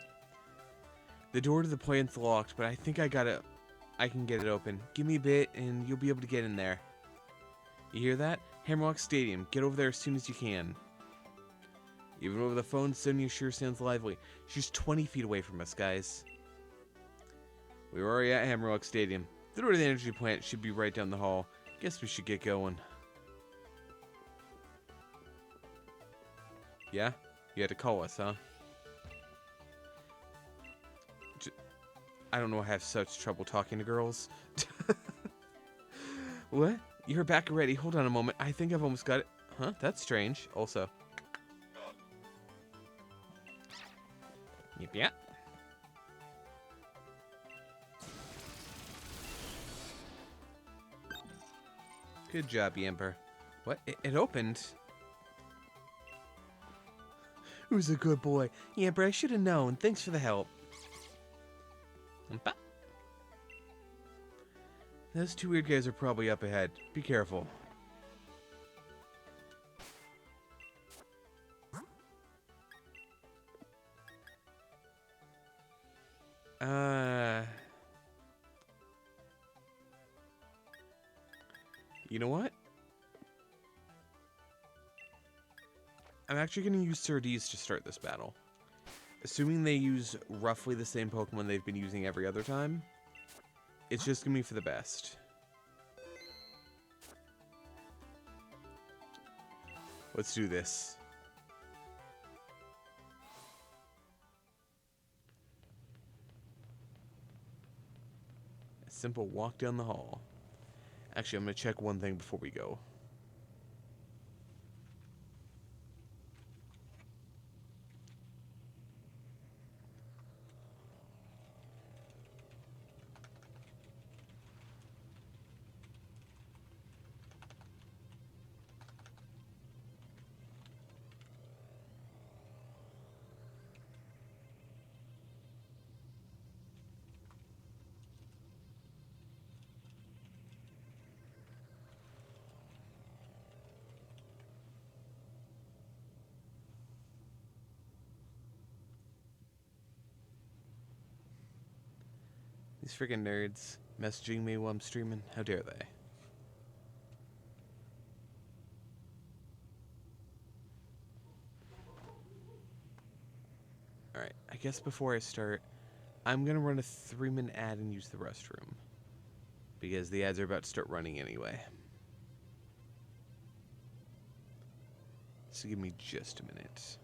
The door to the plant's locked, but I think I can get it open. Give me a bit and you'll be able to get in there. You hear that? Hammerlock Stadium. Get over there as soon as you can. Even over the phone, Sonia sure sounds lively. She's 20 feet away from us, guys. We were already at Hammerlock Stadium. The door to the energy plant should be right down the hall. Guess we should get going. Yeah? You had to call us, huh? I don't know why I have such trouble talking to girls. What? You're back already. Hold on a moment. I think I've almost got it. Huh? That's strange. Also. Yep, yep. Good job, Yamper. What? It opened. Who's a good boy? Yamper, I should have known. Thanks for the help. Those two weird guys are probably up ahead. Be careful. You know what? I'm actually going to use Surdees to start this battle. Assuming they use roughly the same Pokemon they've been using every other time, it's just going to be for the best. Let's do this. A simple walk down the hall. Actually, I'm going to check one thing before we go. These freaking nerds messaging me while I'm streaming. How dare they? Alright, I guess before I start, I'm going to run a 3-minute ad and use the restroom. Because the ads are about to start running anyway. So give me just a minute.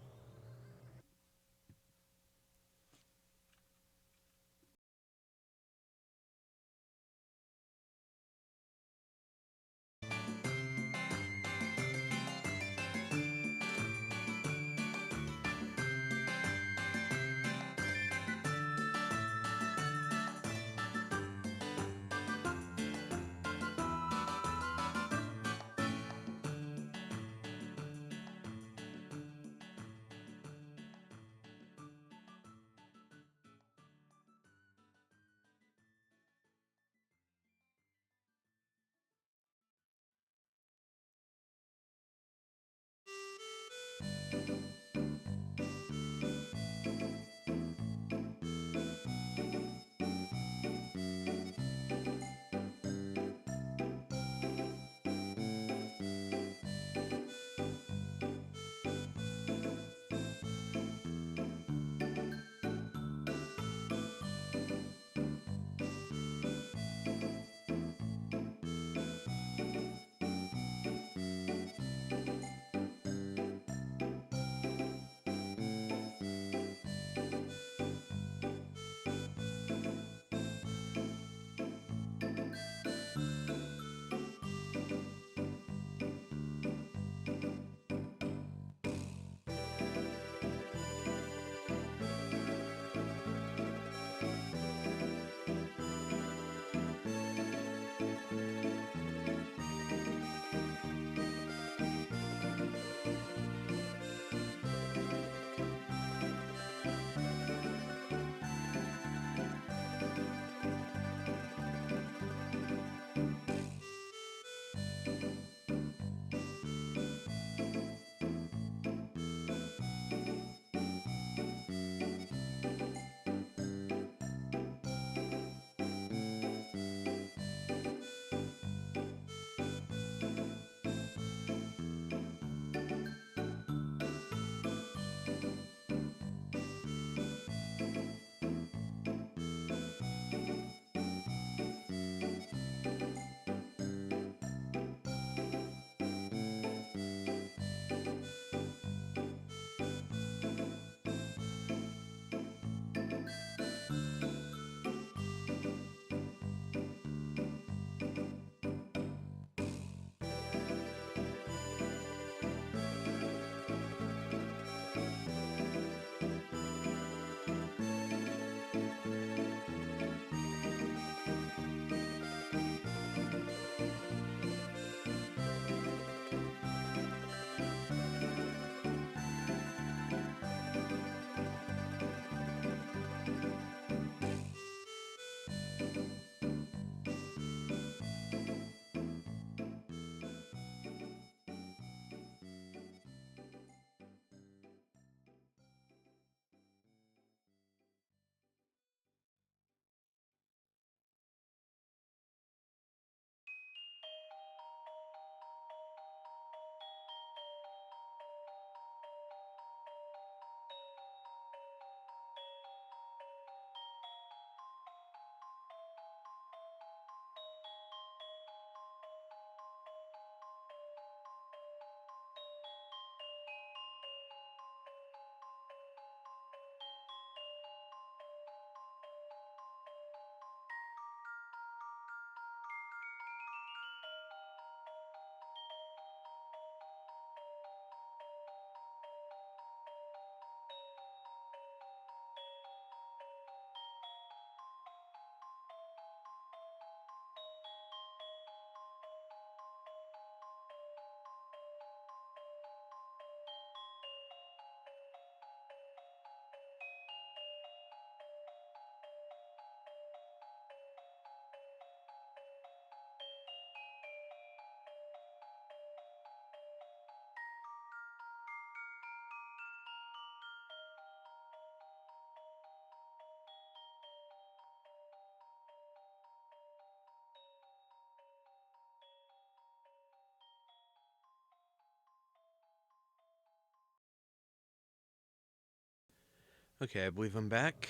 Okay, I believe I'm back.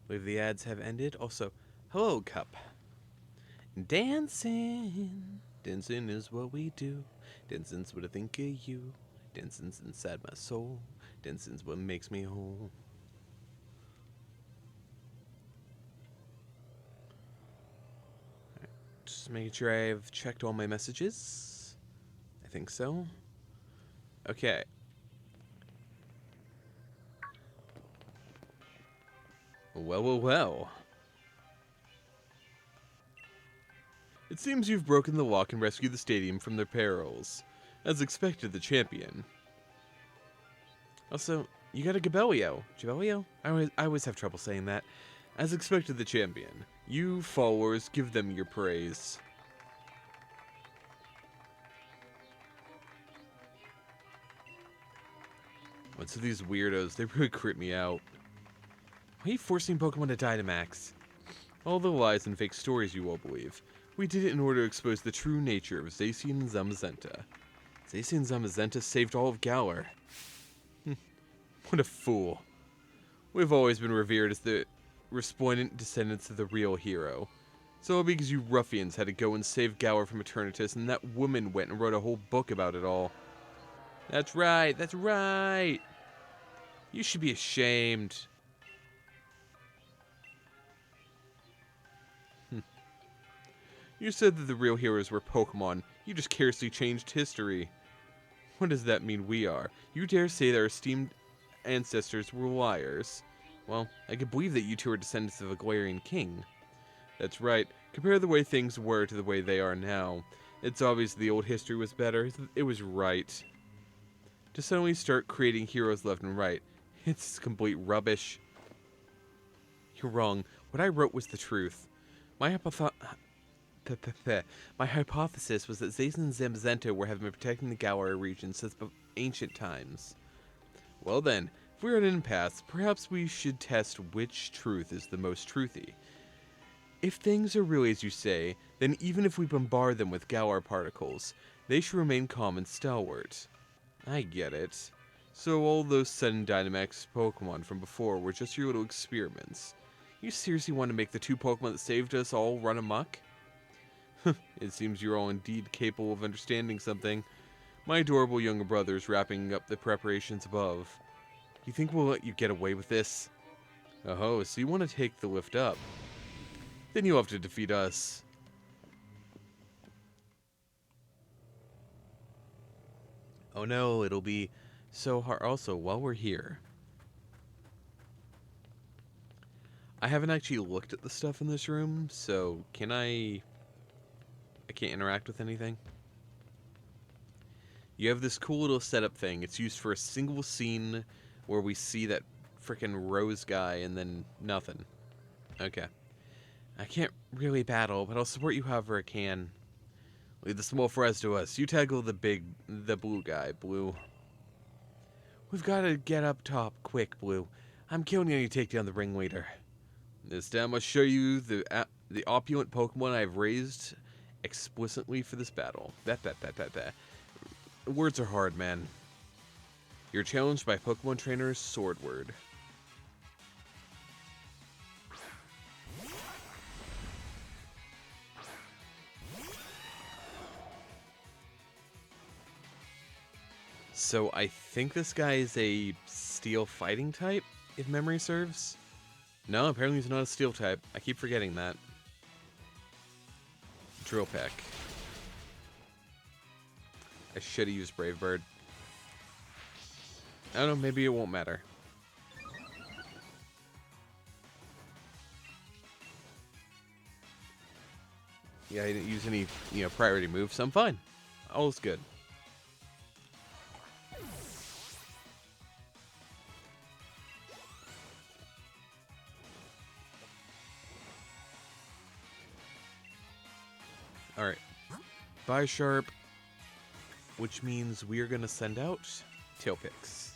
I believe the ads have ended. Also, hello, Cup. Dancing. Dancing is what we do. Dancing's what I think of you. Dancing's inside my soul. Dancing's what makes me whole. Just making sure I've checked all my messages. I think so. Okay. Well. It seems you've broken the lock and rescued the stadium from their perils. As expected, the champion. Also, you got a Gabelio. Gabelio? I always have trouble saying that. As expected, the champion. You followers, give them your praise. What's with these weirdos? They really creep me out. Why are you forcing Pokemon to Dynamax? All the lies and fake stories you all believe. We did it in order to expose the true nature of Zacian and Zamazenta. Zacian and Zamazenta saved all of Galar. What a fool. We've always been revered as the resplendent descendants of the real hero. So because you ruffians had to go and save Galar from Eternatus, and that woman went and wrote a whole book about it all. That's right, that's right! You should be ashamed. You said that the real heroes were Pokemon. You just carelessly changed history. What does that mean we are? You dare say that our esteemed ancestors were liars? Well, I can believe that you two are descendants of a Galarian king. That's right. Compare the way things were to the way they are now. It's obvious the old history was better. It was right. To suddenly start creating heroes left and right. It's complete rubbish. You're wrong. What I wrote was the truth. My hypothesis was that Zazen and Zamazenta have been protecting the Galar region since ancient times. Well then, if we're at an impasse, perhaps we should test which truth is the most truthy. If things are really as you say, then even if we bombard them with Galar particles, they should remain calm and stalwart. I get it. So all those sudden Dynamax Pokemon from before were just your little experiments. You seriously want to make the two Pokemon that saved us all run amok? It seems you're all indeed capable of understanding something. My adorable younger brother is wrapping up the preparations above. You think we'll let you get away with this? Oh, so you want to take the lift up? Then you'll have to defeat us. Oh no, it'll be so hard. Also, while we're here, I haven't actually looked at the stuff in this room, so can I can't interact with anything. You have this cool little setup thing. It's used for a single scene where we see that frickin' Rose guy and then nothing. Okay. I can't really battle, but I'll support you however I can. Leave the small fries to us. You tackle the blue guy, Blue. We've got to get up top, quick, Blue. I'm counting on you to take down the ringleader. This time I'll show you the opulent Pokemon I've raised explicitly for this battle. Words are hard, man. You're challenged by Pokemon trainer Swordward. So I think this guy is a steel fighting type, if memory serves. No, apparently he's not a steel type. I keep forgetting that. Drill Peck. I should have used Brave Bird. I don't know, maybe it won't matter. Yeah, I didn't use any, priority moves, so I'm fine. All's good. Alright. Bye, Sharp. Which means we are going to send out Tailpix.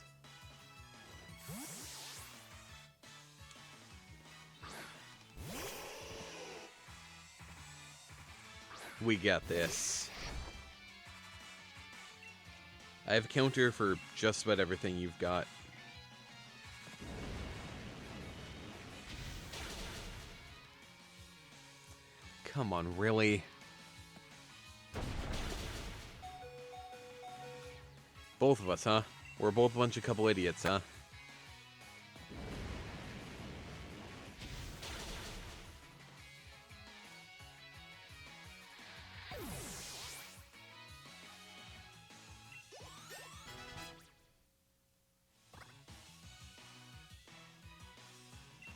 We got this. I have a counter for just about everything you've got. Come on, really? Both of us, huh? We're both a bunch of couple idiots, huh?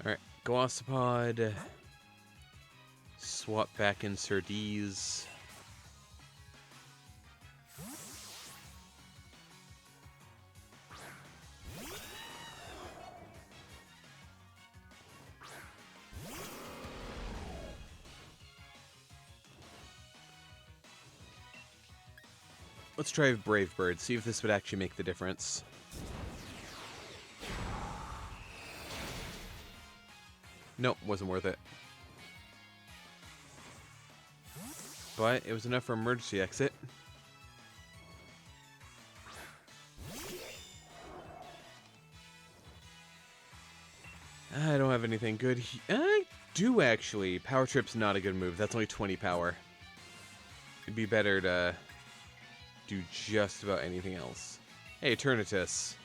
Alright, Glossopod. Swap back in Surdees. Let's try Brave Bird, see if this would actually make the difference. Nope, wasn't worth it. But it was enough for emergency exit. I don't have anything good. I do actually. Power Trip's not a good move. That's only 20 power. It'd be better to do just about anything else. Hey, Eternatus.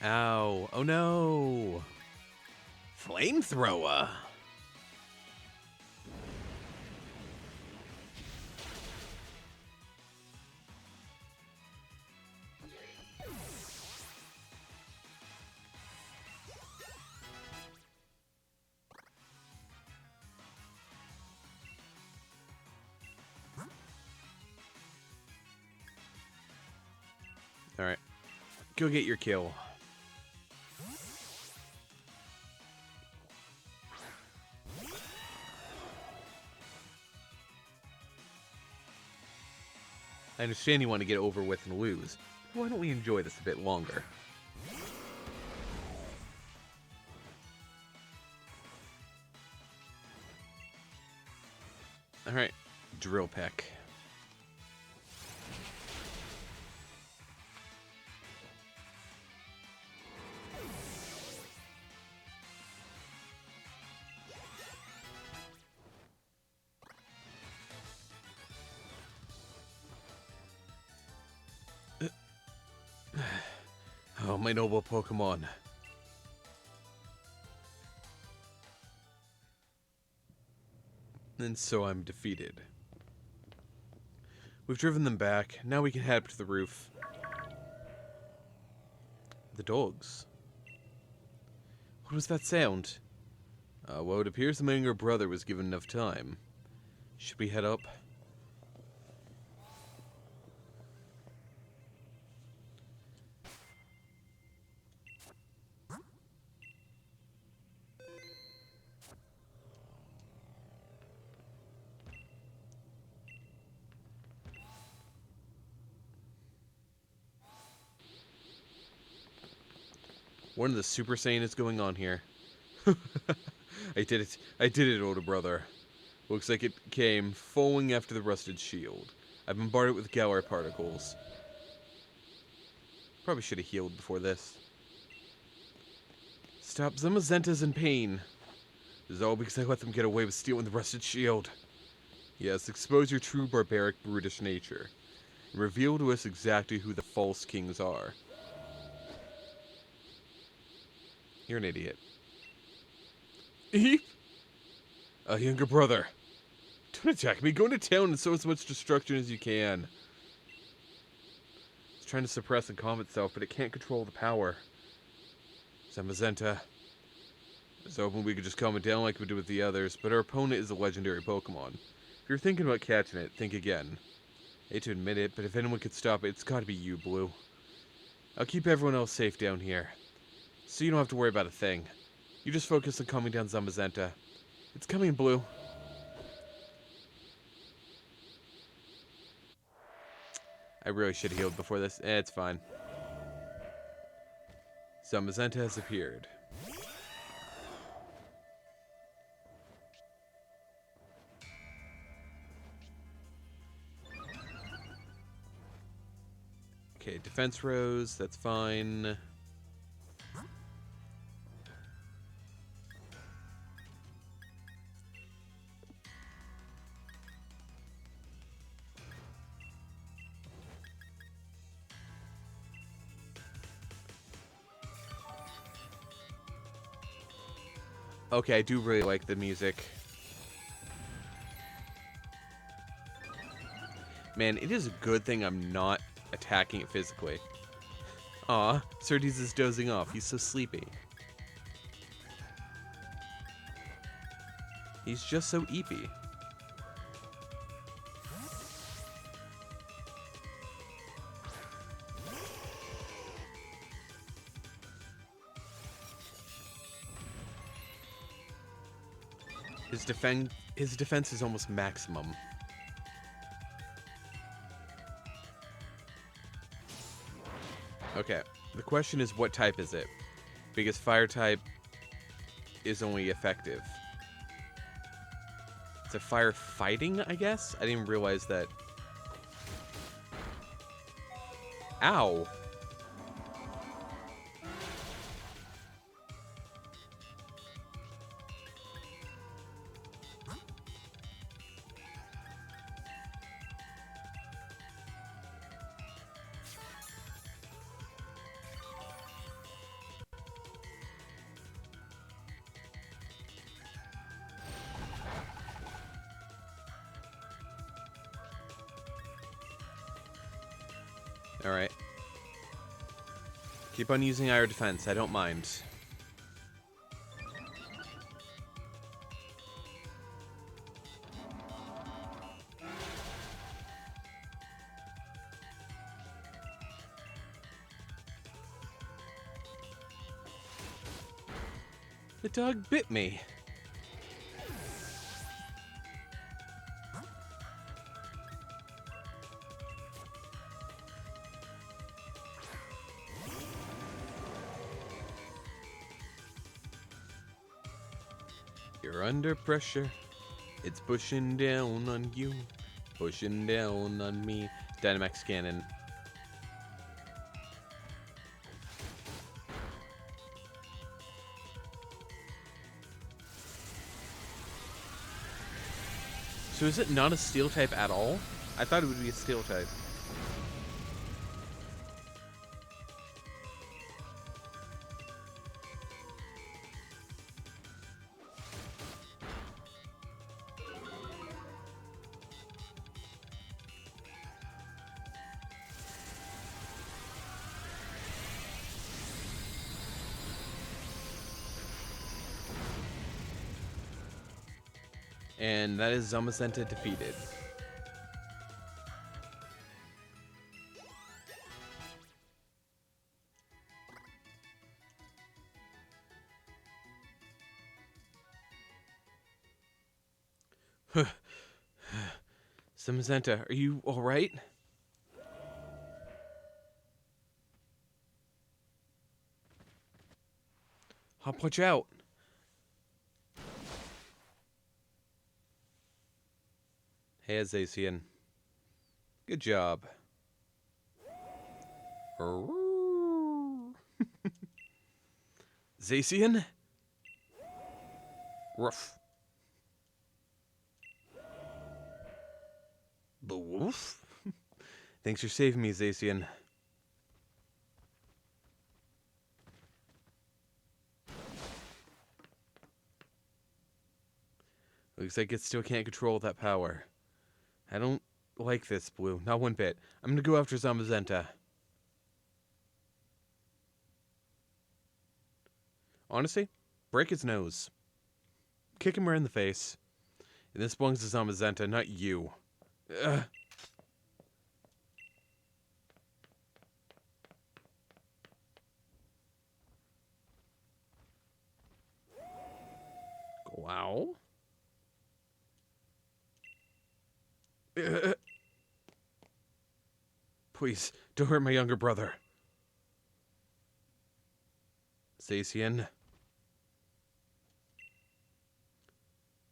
Ow. Oh no. Flamethrower. Alright. Go get your kill. I understand you want to get over with and lose. Why don't we enjoy this a bit longer? Alright. Drill Peck. Oh, my noble Pokemon. And so I'm defeated. We've driven them back. Now we can head up to the roof. The dogs. What was that sound? Well, it appears my younger brother was given enough time. Should we head up? One of the Super Saiyan is going on here. I did it. I did it, older brother. Looks like it came following after the rusted shield. I bombarded it with Galar particles. Probably should have healed before this. Stop. Zamazenta's in pain. This is all because I let them get away with stealing the rusted shield. Yes, expose your true barbaric, brutish nature. And reveal to us exactly who the false kings are. You're an idiot. Eep! A younger brother. Don't attack me. Go into town and sow as much destruction as you can. It's trying to suppress and calm itself, but it can't control the power. Zamazenta. I was hoping we could just calm it down like we did with the others, but our opponent is a legendary Pokemon. If you're thinking about catching it, think again. I hate to admit it, but if anyone could stop it, it's gotta be you, Blue. I'll keep everyone else safe down here, so you don't have to worry about a thing. You just focus on calming down Zamazenta. It's coming, Blue. I really should have healed before this. It's fine. Zamazenta has appeared. Okay, defense rose, that's fine. Okay, I do really like the music. Man, it is a good thing I'm not attacking it physically. Aw, Surtees is dozing off. He's so sleepy. He's just so eepy. His defense is almost maximum. Okay, the question is what type is it? Because fire type is only effective. It's a fire fighting, I guess? I didn't realize that. Ow! Alright. Keep on using our defense, I don't mind. The dog bit me. You're under pressure. It's pushing down on you. Pushing down on me. Dynamax cannon. So is it not a steel type at all? I thought it would be a steel type. And that is Zamazenta defeated. Zamazenta, are you alright? I'll put you out. Hey, Azacian. Good job. Zacian? Ruff. The wolf? Thanks for saving me, Zacian. Looks like it still can't control that power. I don't like this, Blue. Not one bit. I'm gonna go after Zamazenta. Honestly, break his nose. Kick him right in the face. And this belongs to Zamazenta, not you. Ugh. Wow. Please, don't hurt my younger brother. Zacian.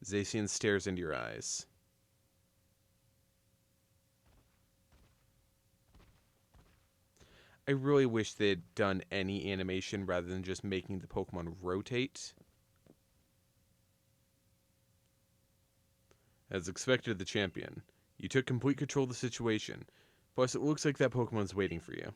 Zacian stares into your eyes. I really wish they'd done any animation rather than just making the Pokemon rotate. As expected of the champion, you took complete control of the situation. Plus, it looks like that Pokemon's waiting for you.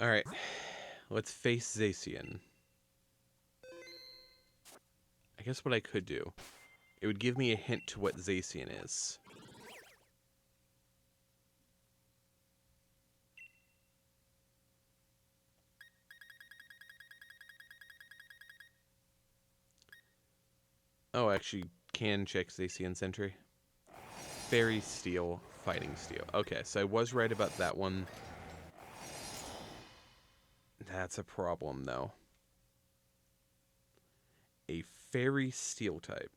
Alright, let's face Zacian. I guess what I could do, it would give me a hint to what Zacian is. Oh, actually, can check Zacian's entry. Fairy Steel, Fighting Steel. Okay, so I was right about that one. That's a problem, though. A Fairy Steel type.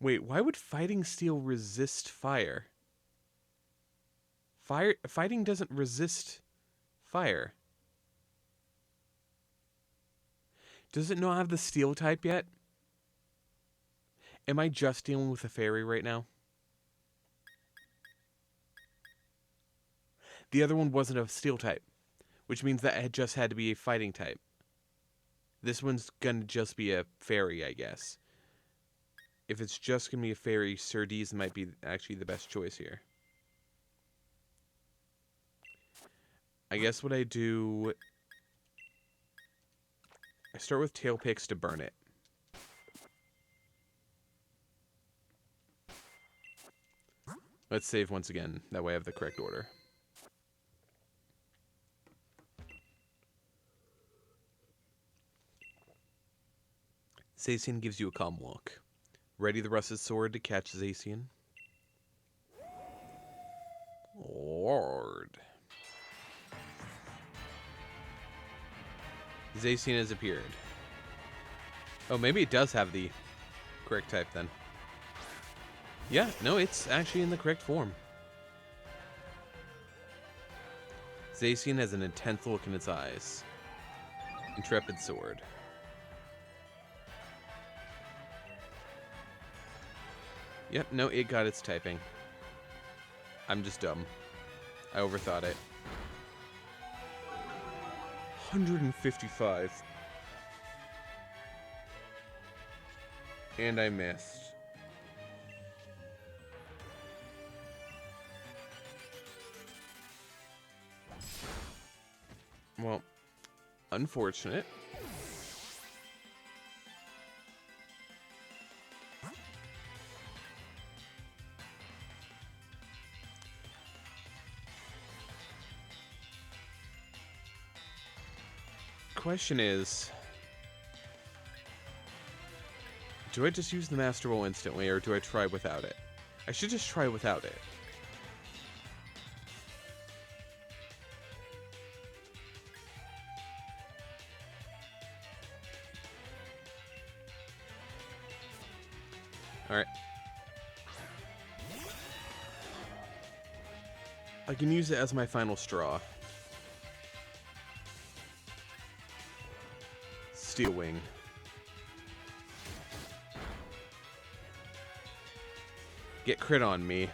Wait, why would Fighting Steel resist fire? Fighting doesn't resist fire. Does it not have the steel type yet? Am I just dealing with a fairy right now? The other one wasn't a steel type, which means that it just had to be a fighting type. This one's gonna just be a fairy, I guess. If it's just gonna be a fairy, Surdees might be actually the best choice here. I guess what I do... I start with Tail Picks to burn it. Let's save once again. That way I have the correct order. Zacian gives you a calm look. Ready the rusted sword to catch Zacian. Lord. Zacian has appeared. Oh, maybe it does have the correct type then. Yeah, no, it's actually in the correct form. Zacian has an intense look in its eyes. Intrepid sword. Yep, no, it got its typing. I'm just dumb. I overthought it. 155. And I missed. Well, unfortunate. Question is, do I just use the Master Ball instantly, or do I try without it? I should just try without it. Alright. I can use it as my final straw. Steel Wing. Get crit on me.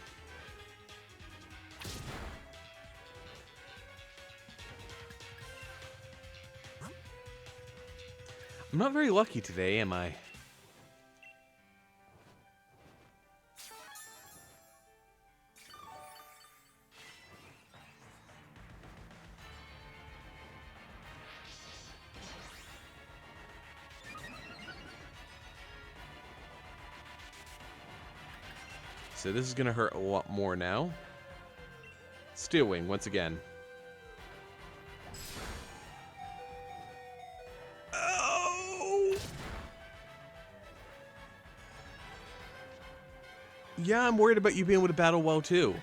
I'm not very lucky today, am I? so this is going to hurt a lot more now. Steel Wing, once again. Oh! Yeah, I'm worried about you being able to battle well, too.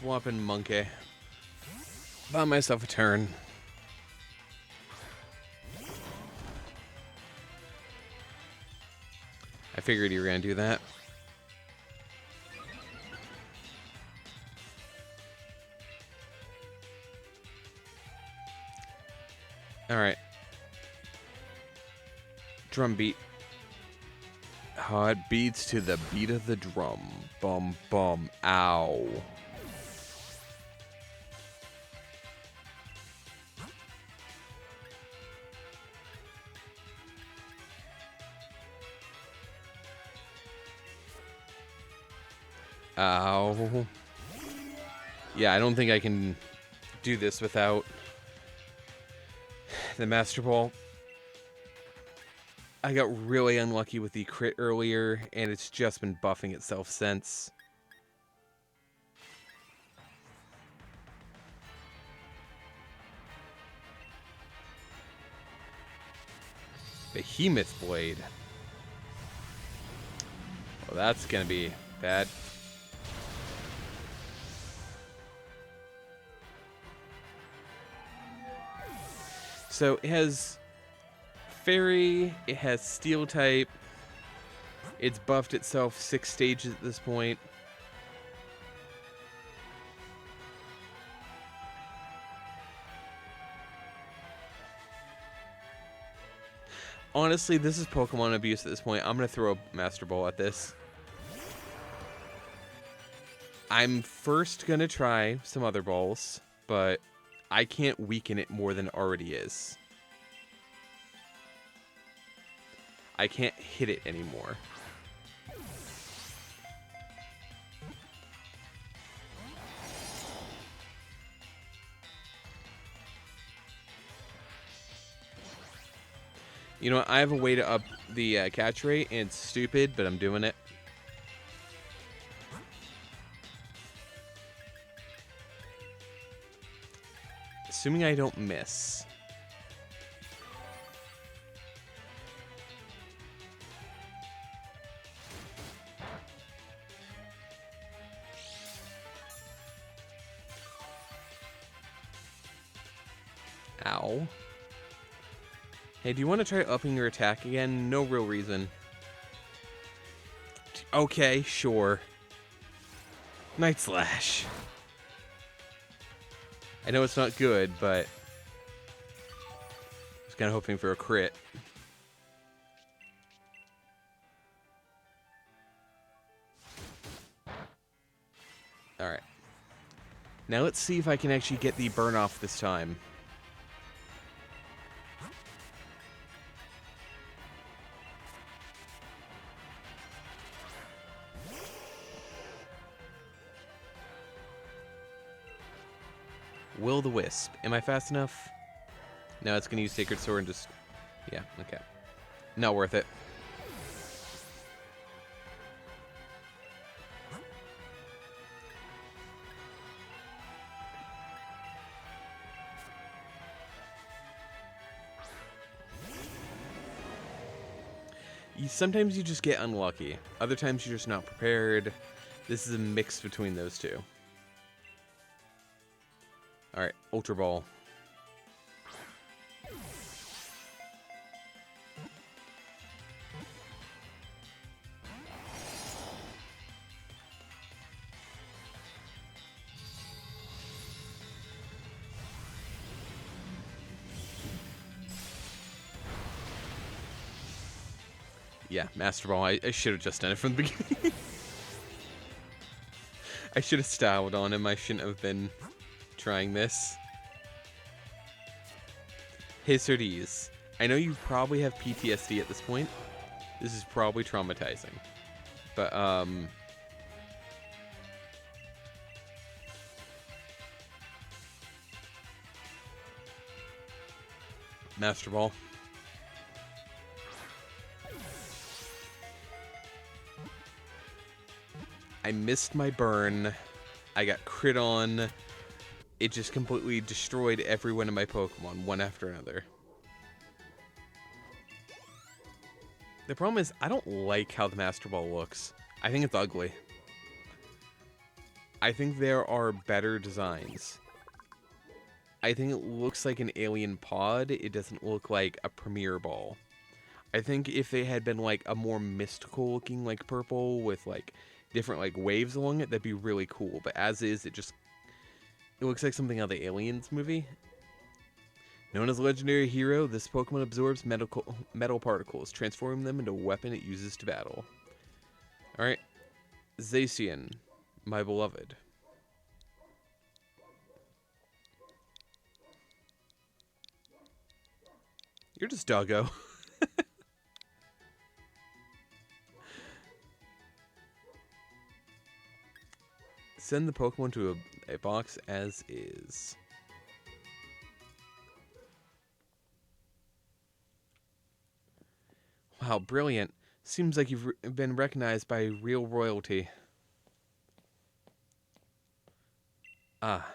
Swapping monkey. Buy myself a turn. I figured you were going to do that. Alright. Drum beat. Oh, it beats to the beat of the drum. Bum, bum, ow. Ow. Yeah, I don't think I can do this without the Master Ball. I got really unlucky with the crit earlier, and it's just been buffing itself since. Behemoth Blade. Well, that's gonna be bad. So it has Fairy, it has Steel type, it's buffed itself 6 stages at this point. Honestly, this is Pokemon abuse at this point. I'm going to throw a Master Ball at this. I'm first going to try some other balls, but I can't weaken it more than it already is. I can't hit it anymore. You know what? I have a way to up the catch rate, and it's stupid, but I'm doing it. Assuming I don't miss. Ow. Hey, do you want to try upping your attack again? No real reason. Okay, sure. Night Slash. I know it's not good, but I was kind of hoping for a crit. Alright. Now let's see if I can actually get the burn off this time. Will-the-Wisp. Am I fast enough? No, it's going to use Sacred Sword and just... Yeah, okay. Not worth it. Sometimes you just get unlucky. Other times you're just not prepared. This is a mix between those two. Alright, Ultra Ball. Yeah, Master Ball. I should have just done it from the beginning. I should have styled on him. I shouldn't have been trying this. Hisardes. I know you probably have PTSD at this point. This is probably traumatizing. But, Master Ball. I missed my burn. I got crit on. It just completely destroyed every one of my Pokemon, one after another. The problem is, I don't like how the Master Ball looks. I think it's ugly. I think there are better designs. I think it looks like an alien pod. It doesn't look like a Premier Ball. I think if they had been like a more mystical looking like purple with like different like waves along it, that'd be really cool. But as is, it looks like something out of the Aliens movie. Known as a legendary hero, this Pokemon absorbs metal particles, transforming them into a weapon it uses to battle. Alright. Zacian, my beloved. You're just doggo. Send the Pokemon to a box as is. Wow, brilliant. Seems like you've been recognized by real royalty. Ah.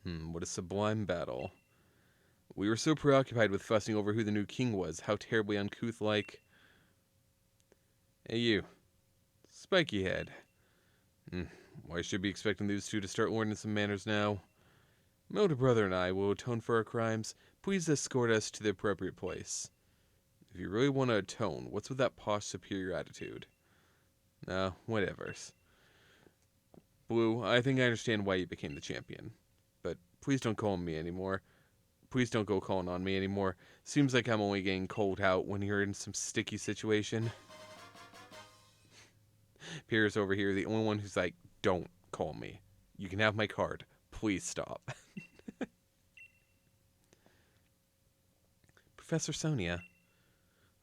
What a sublime battle. We were so preoccupied with fussing over who the new king was, how terribly uncouth-like. Hey, you. Spiky head. Why should be expecting these two to start learning some manners now? My older brother and I will atone for our crimes. Please escort us to the appropriate place. If you really want to atone, what's with that posh superior attitude? No, whatevers. Blue, I think I understand why you became the champion. But please don't call on me anymore. Please don't go calling on me anymore. Seems like I'm only getting called out when you're in some sticky situation. Pierre's over here, the only one who's like, don't call me. You can have my card. Please stop. Professor Sonia,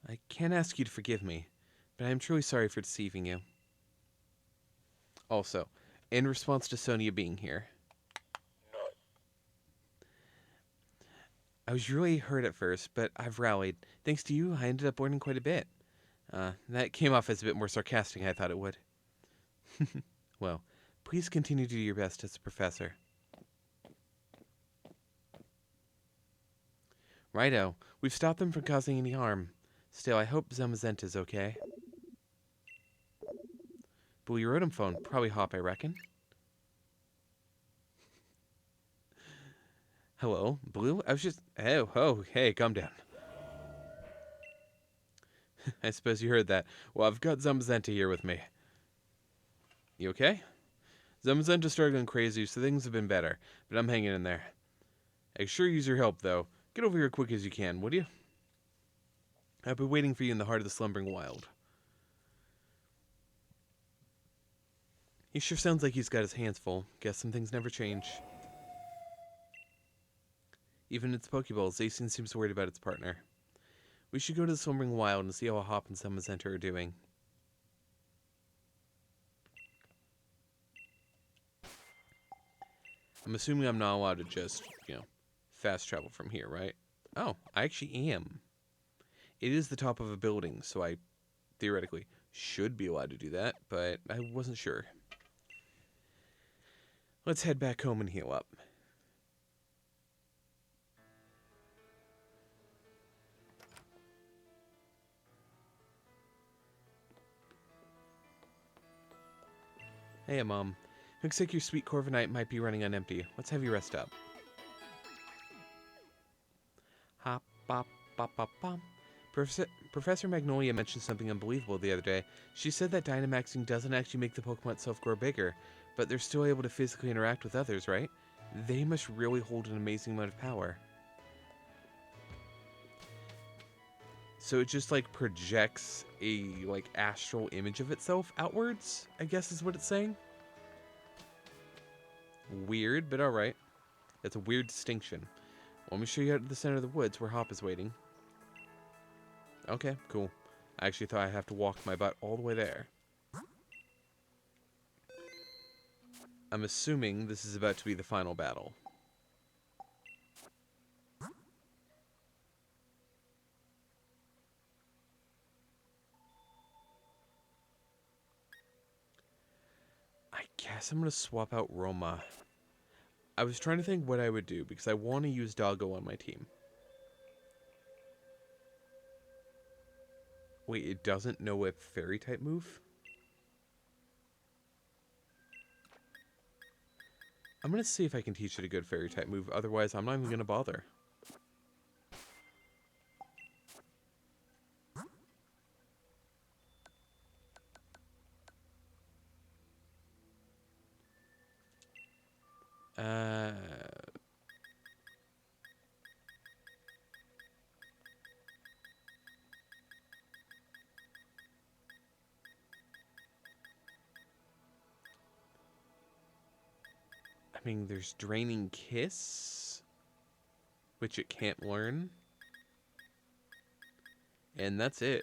I can't ask you to forgive me, but I am truly sorry for deceiving you. Also, in response to Sonia being here, I was really hurt at first, but I've rallied. Thanks to you, I ended up learning quite a bit. That came off as a bit more sarcastic than I thought it would. Well, please continue to do your best as a professor. Righto, we've stopped them from causing any harm. Still, I hope Zamazenta's okay. Blue, your Rotom phone. Probably Hop, I reckon. Hello, Blue? I was just... Oh, hey, calm down. I suppose you heard that. Well, I've got Zamazenta here with me. You okay? Zamazenta started going crazy, so things have been better, but I'm hanging in there. I sure use your help, though. Get over here quick as you can, would you? I've been waiting for you in the heart of the slumbering wild. He sure sounds like he's got his hands full. Guess some things never change. Even in its Pokeballs, Zacian seems worried about its partner. We should go to the slumbering wild and see how Hop and Zamazenta are doing. I'm assuming I'm not allowed to just, fast travel from here, right? Oh, I actually am. It is the top of a building, so I theoretically should be allowed to do that, but I wasn't sure. Let's head back home and heal up. Hey, Mom. Looks like your sweet Corviknight might be running on empty. Let's have you rest up. Hop, bop, bop, bop, bop. Professor Magnolia mentioned something unbelievable the other day. She said that Dynamaxing doesn't actually make the Pokemon itself grow bigger, but they're still able to physically interact with others, right? They must really hold an amazing amount of power. So it just, projects a, astral image of itself outwards, I guess is what it's saying? Weird, but alright. That's a weird distinction. Let me show you out to the center of the woods where Hop is waiting. Okay, cool. I actually thought I'd have to walk my butt all the way there. I'm assuming this is about to be the final battle. I guess I'm going to swap out Roma. I was trying to think what I would do because I want to use Doggo on my team. Wait, it doesn't know a fairy type move? I'm going to see if I can teach it a good fairy type move. Otherwise, I'm not even going to bother. I mean, there's Draining Kiss, which it can't learn. And that's it.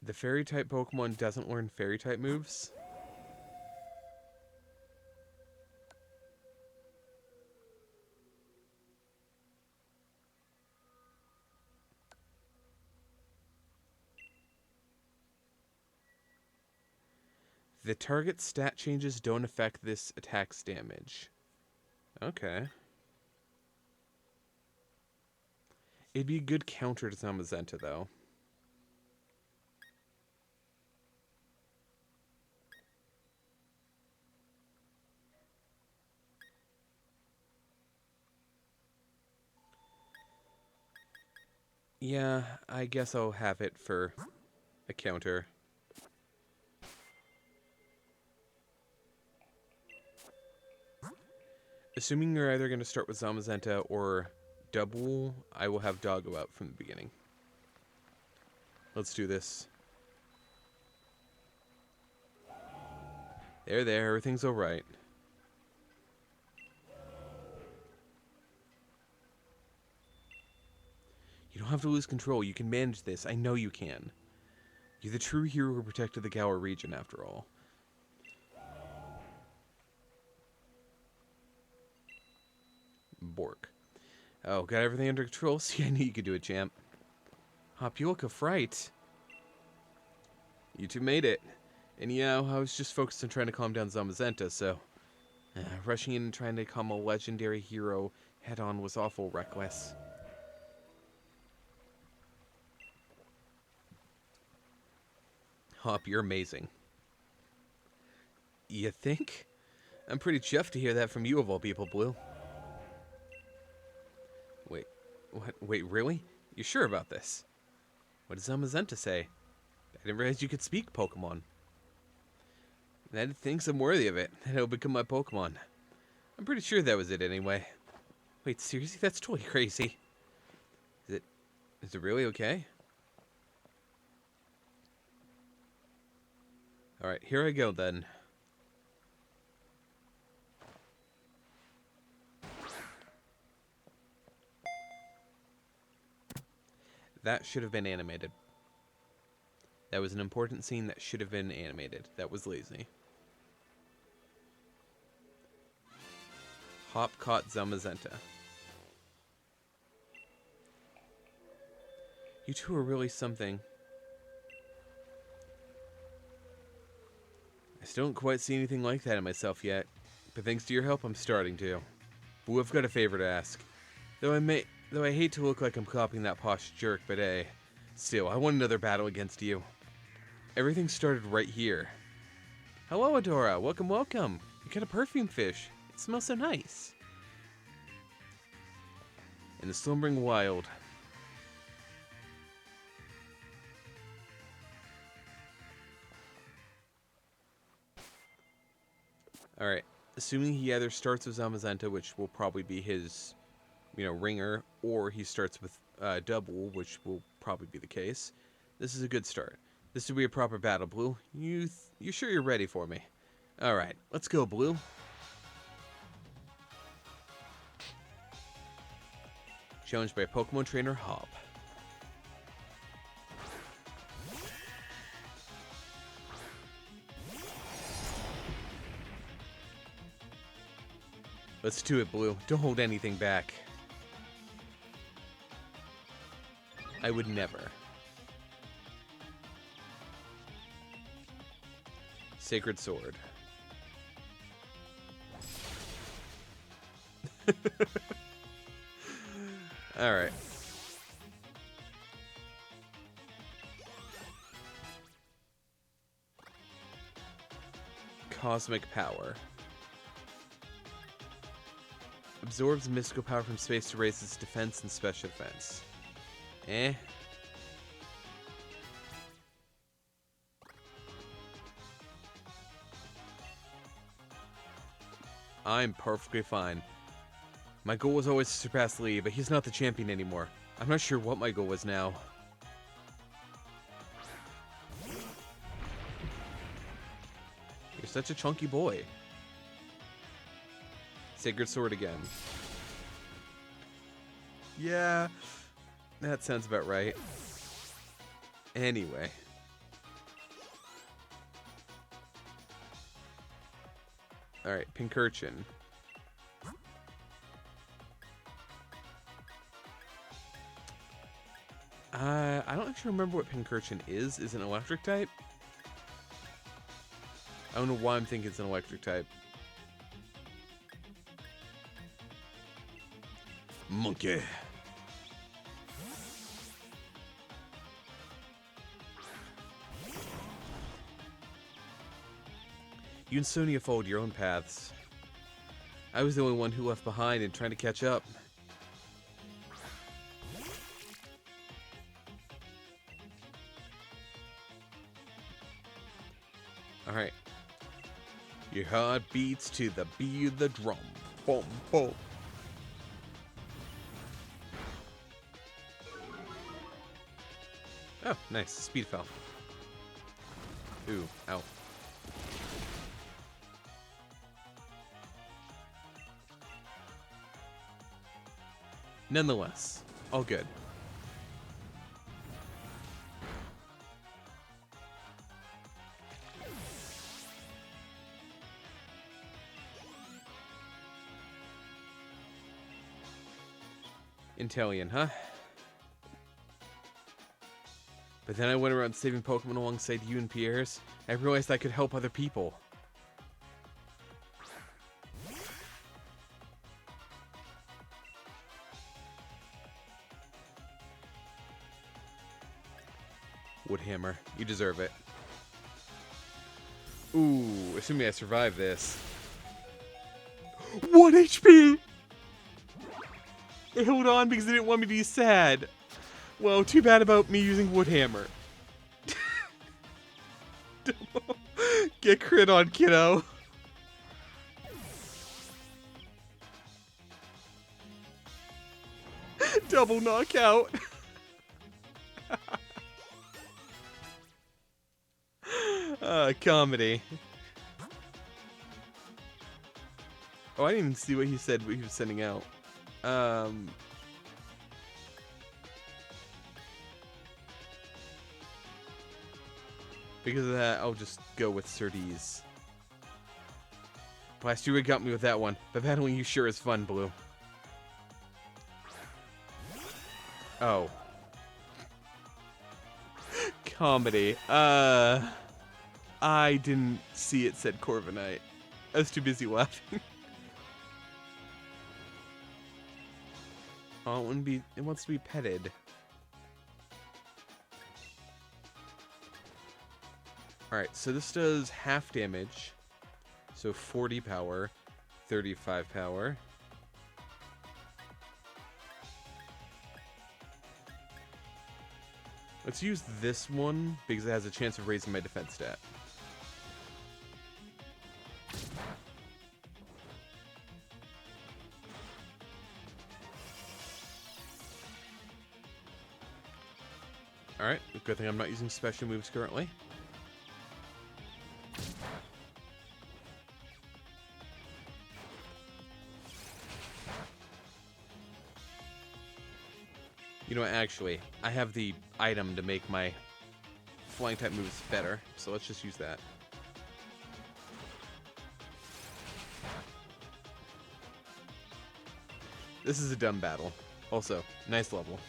The fairy type Pokemon doesn't learn fairy type moves. The target stat changes don't affect this attack's damage. Okay. It'd be a good counter to Zamazenta, though. Yeah, I guess I'll have it for a counter. Assuming you're either going to start with Zamazenta or double, I will have Doggo out from the beginning. Let's do this. There, everything's alright. You don't have to lose control. You can manage this. I know you can. You're the true hero who protected the Gaur region, after all. Bork. Oh, got everything under control? See, I knew you could do it, champ. Hop, you look a fright. You two made it. And yeah, I was just focused on trying to calm down Zamazenta, so... rushing in and trying to calm a legendary hero head-on was awful reckless. Hop, you're amazing. You think? I'm pretty chuffed to hear that from you of all people, Blue. Wait, what? Wait, really? You sure about this? What does Zamazenta say? I didn't realize you could speak Pokemon. That it thinks I'm worthy of it, and it'll become my Pokemon. I'm pretty sure that was it anyway. Wait, seriously? That's totally crazy. Is it really okay? Alright, here I go then. That should have been animated. That was an important scene that should have been animated. That was lazy. Hop caught Zamazenta. You two are really something. I still don't quite see anything like that in myself yet, but thanks to your help, I'm starting to. But I've got a favor to ask. Though I hate to look like I'm copying that posh jerk, but hey, still, I want another battle against you. Everything started right here. Hello, Adora. Welcome, welcome. You got a perfume fish. It smells so nice. In the slumbering wild. Alright, assuming he either starts with Zamazenta, which will probably be his, ringer, or he starts with double, which will probably be the case. This is a good start. This will be a proper battle, Blue. You sure you're ready for me? Alright, let's go, Blue. Challenged by Pokemon Trainer Hop. Let's do it, Blue. Don't hold anything back. I would never. Sacred Sword. Alright. Cosmic Power. Absorbs mystical power from space to raise its defense and special defense. Eh? I'm perfectly fine. My goal was always to surpass Lee, but he's not the champion anymore. I'm not sure what my goal was now. You're such a chunky boy. Sacred Sword again. Yeah, that sounds about right. Anyway. Alright, Pincurchin. I don't actually remember what Pincurchin is. Is it an electric type? I don't know why I'm thinking it's an electric type. Monkey. You and Sonia followed your own paths. I was the only one who left behind and trying to catch up. Alright. Your heart beats to the beat of the drum. Boom, boom. Oh, nice. Speed fell. Ooh, ow. Nonetheless, all good. Inteleon, huh? But then I went around saving Pokemon alongside you and Pierre's. I realized I could help other people. Woodhammer, you deserve it. Ooh, assuming I survive this. 1 HP! It held on because it didn't want me to be sad. Well, too bad about me using Woodhammer. Get crit on, kiddo. Double knockout. Comedy. Oh, I didn't even see what he said, what he was sending out. Because of that, I'll just go with Surtees. Last year got me with that one, but battling you sure is fun, Blue. Oh. Comedy. I didn't see it said Corviknight. I was too busy laughing. Oh, it wants to be petted. Alright, so this does half damage. So 40 power, 35 power. Let's use this one because it has a chance of raising my defense stat. Alright, good thing I'm not using special moves currently. You know what, actually, I have the item to make my flying type moves better, so let's just use that. This is a dumb battle. Also, nice level.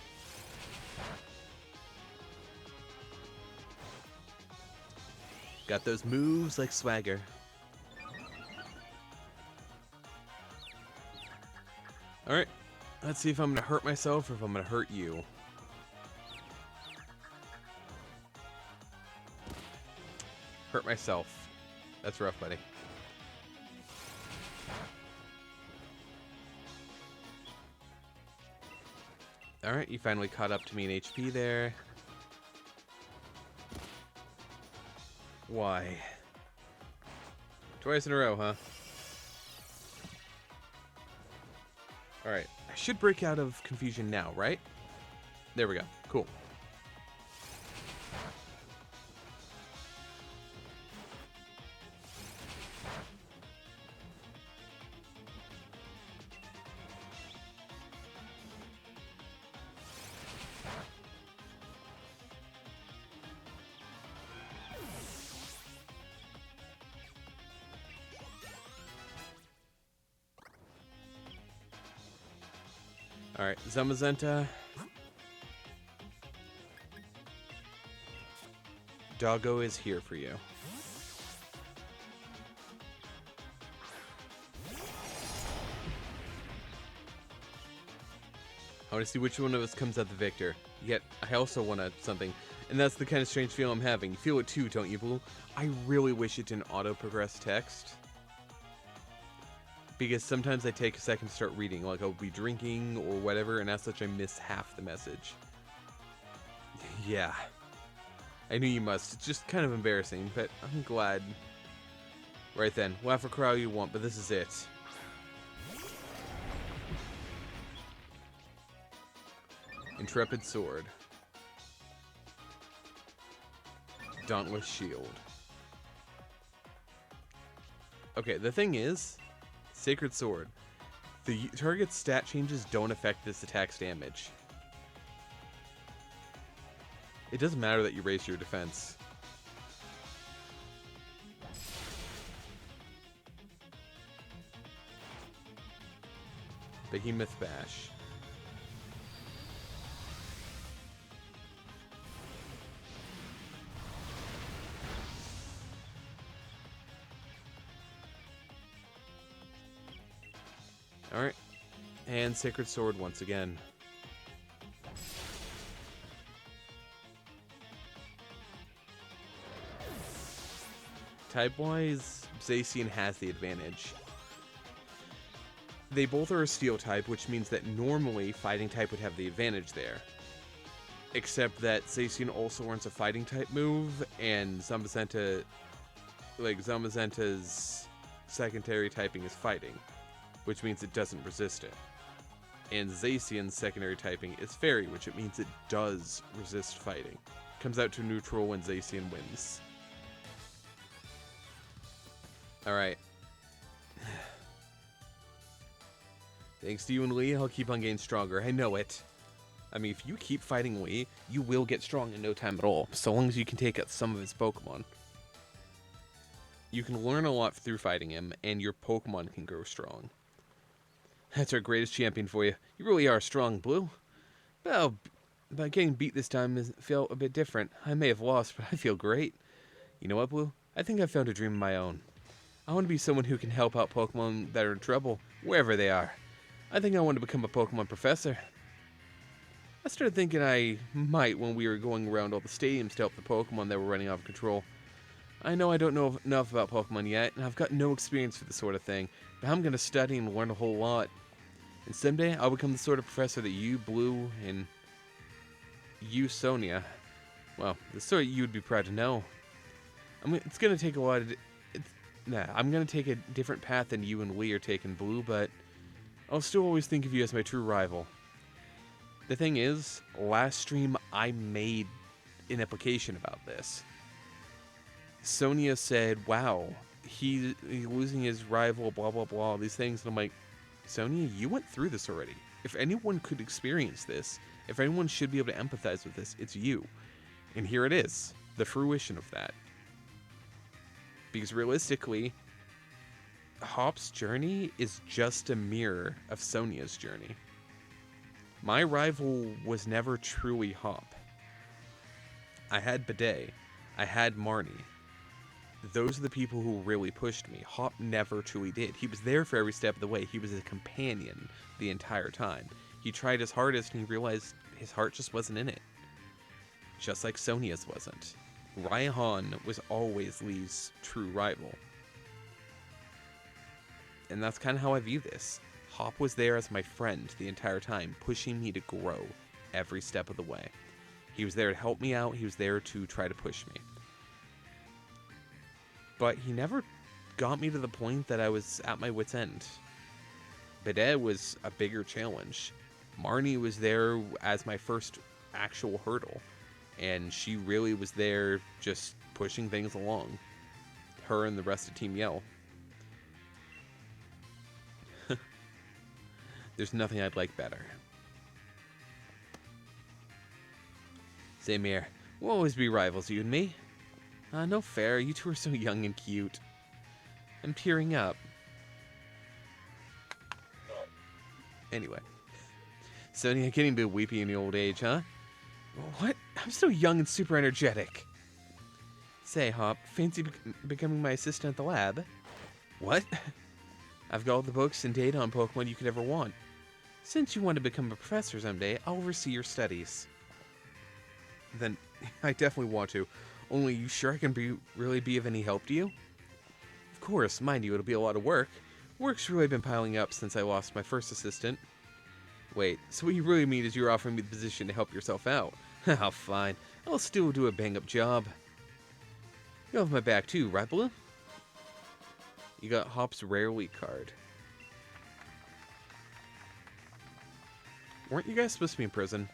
Got those moves like swagger. Alright, let's see if I'm gonna hurt myself or if I'm gonna hurt you. Hurt myself. That's rough, buddy. Alright, you finally caught up to me in HP there. Why? Twice in a row, huh? Alright, I should break out of confusion now, right? There we go. Cool. Alright, Zamazenta. Doggo is here for you. I want to see which one of us comes out the victor. Yet, I also want something. And that's the kind of strange feeling I'm having. You feel it too, don't you, Blue? I really wish it didn't auto-progress text. Because sometimes I take a second to start reading, like I'll be drinking or whatever, and as such I miss half the message. Yeah. I knew you must. It's just kind of embarrassing, but I'm glad. Right then. Laugh or cry all you want, but this is it. Intrepid Sword. Dauntless Shield. Okay, the thing is, Sacred Sword. The target's stat changes don't affect this attack's damage. It doesn't matter that you raise your defense. Behemoth Bash. Alright. And Sacred Sword once again. Type-wise, Zacian has the advantage. They both are a Steel type, which means that normally Fighting type would have the advantage there. Except that Zacian also learns a Fighting type move, and Zamazenta's secondary typing is Fighting, which means it doesn't resist it. And Zacian's secondary typing is Fairy, which it means it does resist fighting. Comes out to neutral when Zacian wins. Alright. Thanks to you and Lee, I'll keep on getting stronger. I know it. I mean, if you keep fighting Lee, you will get strong in no time at all, so long as you can take out some of his Pokemon. You can learn a lot through fighting him, and your Pokemon can grow strong. That's our greatest champion for you. You really are strong, Blue. Well, but getting beat this time felt a bit different. I may have lost, but I feel great. You know what, Blue? I think I found a dream of my own. I want to be someone who can help out Pokemon that are in trouble, wherever they are. I think I want to become a Pokemon professor. I started thinking I might when we were going around all the stadiums to help the Pokemon that were running out of control. I know I don't know enough about Pokemon yet, and I've got no experience for this sort of thing, but I'm going to study and learn a whole lot. And someday, I'll become the sort of professor that you, Blue, and you, Sonia, well, the sort you would be proud to know. It's going to take a lot of... I'm going to take a different path than you and Lee are taking, Blue, but I'll still always think of you as my true rival. The thing is, last stream, I made an implication about this. Sonia said, wow, he's losing his rival, blah, blah, blah, all these things. And I'm like, Sonia, you went through this already. If anyone could experience this, if anyone should be able to empathize with this, it's you. And here it is, the fruition of that. Because realistically, Hop's journey is just a mirror of Sonia's journey. My rival was never truly Hop. I had Bidet. I had Marnie. Those are the people who really pushed me. Hop never truly did. He was there for every step of the way. He was a companion the entire time. He tried his hardest and he realized his heart just wasn't in it. Just like Sonia's wasn't. Raihan was always Lee's true rival. And that's kind of how I view this. Hop was there as my friend the entire time, pushing me to grow every step of the way. He was there to help me out. He was there to try to push me. But he never got me to the point that I was at my wit's end. Bidet was a bigger challenge. Marnie was there as my first actual hurdle. And she really was there just pushing things along. Her and the rest of Team Yell. There's nothing I'd like better. Same here. We'll always be rivals, you and me. No fair. You two are so young and cute. I'm tearing up. Anyway. Sonia getting a bit weepy in the old age, huh? What? I'm so young and super energetic. Say, Hop, fancy becoming my assistant at the lab? What? I've got all the books and data on Pokemon you could ever want. Since you want to become a professor someday, I'll oversee your studies. Then, I definitely want to. Only, you sure I can really be of any help to you? Of course, mind you, it'll be a lot of work. Work's really been piling up since I lost my first assistant. Wait, so what you really mean is you're offering me the position to help yourself out? Haha, fine. I'll still do a bang-up job. You have my back too, right, Blue? You got Hop's rare elite card. Weren't you guys supposed to be in prison?